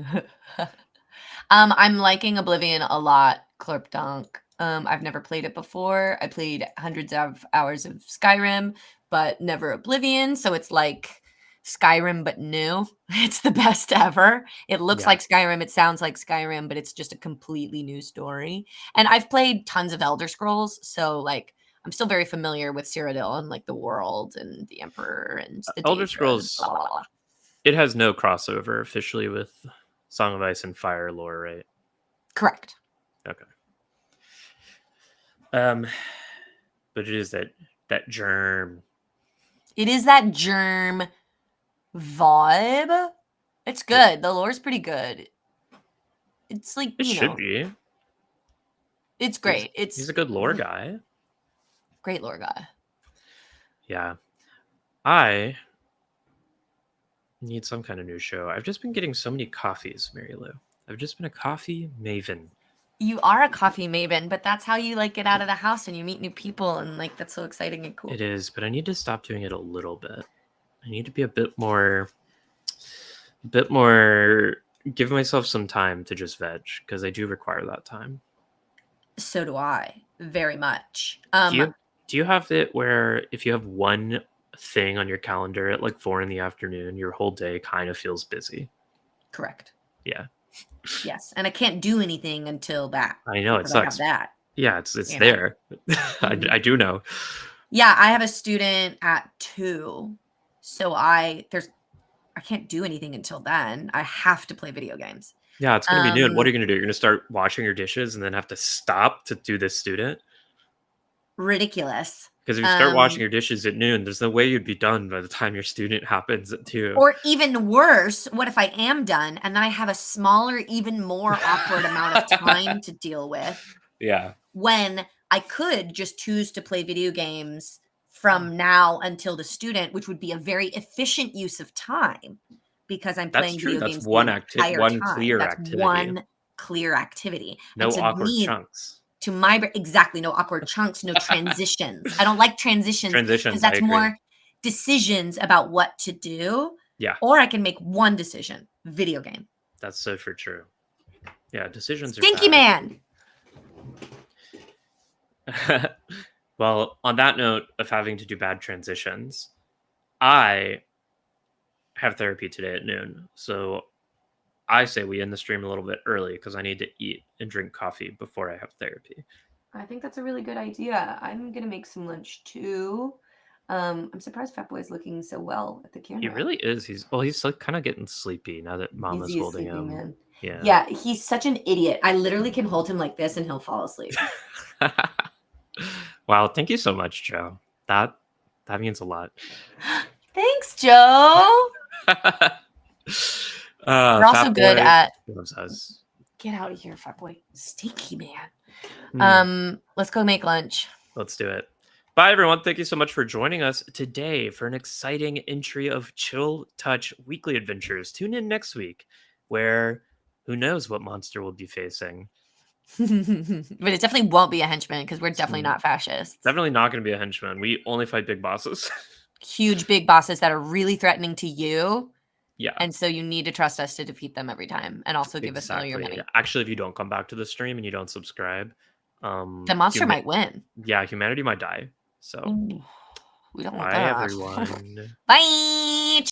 I'm liking Oblivion a lot. Clerpdonk. I've never played it before. I played hundreds of hours of Skyrim, but never Oblivion. So it's like Skyrim, but new. It's the best ever. It looks like Skyrim. It sounds like Skyrim, but it's just a completely new story. And I've played tons of Elder Scrolls. So like, I'm still very familiar with Cyrodiil and like the world and the Emperor and the Elder Daedra Scrolls. And blah, blah, blah. It has no crossover officially with Song of Ice and Fire lore, right? Correct. Okay. But it is that germ. It is that germ vibe. It's good. The lore's pretty good. It's like it should be. It's great. He's a good lore guy. Great lore guy. Yeah. I need some kind of new show. I've just been getting so many coffees, Mary Lou. I've just been a coffee maven. You are a coffee maven, but that's how you like get out of the house and you meet new people, and like that's so exciting and cool. It is, but I need to stop doing it a little bit. I need to be a bit more give myself some time to just veg, because I do require that time. So do I, very much. Do you have it where if you have one thing on your calendar at like 4 p.m, your whole day kind of feels busy? Correct. Yeah. Yes, and I can't do anything until that. I know, it sucks. That. Yeah, it's there. I do know. Yeah, I have a student at 2, so I can't do anything until then. I have to play video games. Yeah, it's gonna be noon. What are you gonna do? You're gonna start washing your dishes and then have to stop to do this student? Ridiculous. Because if you start washing your dishes at noon, there's no way you'd be done by the time your student happens at 2. Or even worse, what if I am done and then I have a smaller, even more awkward amount of time to deal with? Yeah. When I could just choose to play video games from now until the student, which would be a very efficient use of time, because I'm playing video games. That's one activity, one clear That's activity. One clear activity. No awkward chunks. To my exactly, no awkward chunks, no transitions. I don't like transitions because that's more decisions about what to do. Yeah. Or I can make one decision. Video game. That's so for true. Yeah, decisions Stinky are man. Well, on that note of having to do bad transitions, I have therapy today at noon. So I say we end the stream a little bit early because I need to eat and drink coffee before I have therapy. I think that's a really good idea. I'm going to make some lunch too. I'm surprised Fat Boy's looking so well at the camera. He really is. He's like kind of getting sleepy now that Mama's holding him. Man. Yeah. Yeah, he's such an idiot. I literally can hold him like this and he'll fall asleep. Wow, thank you so much, Joe. That means a lot. Thanks, Joe. We're also good at loves us. Get out of here, Fat Boy. Stinky man. Let's go make lunch. Let's do it. Bye, everyone. Thank you so much for joining us today for an exciting entry of Chill Touch Weekly Adventures. Tune in next week, where Who knows what monster we'll be facing? But it definitely won't be a henchman because we're definitely not fascists. Definitely not going to be a henchman. We only fight big bosses. Huge big bosses that are really threatening to you. Yeah. And so you need to trust us to defeat them every time and also give us all your money. Actually, if you don't come back to the stream and you don't subscribe, the monster might win. Yeah, humanity might die. So Ooh, we don't want bye, that. everyone. Bye.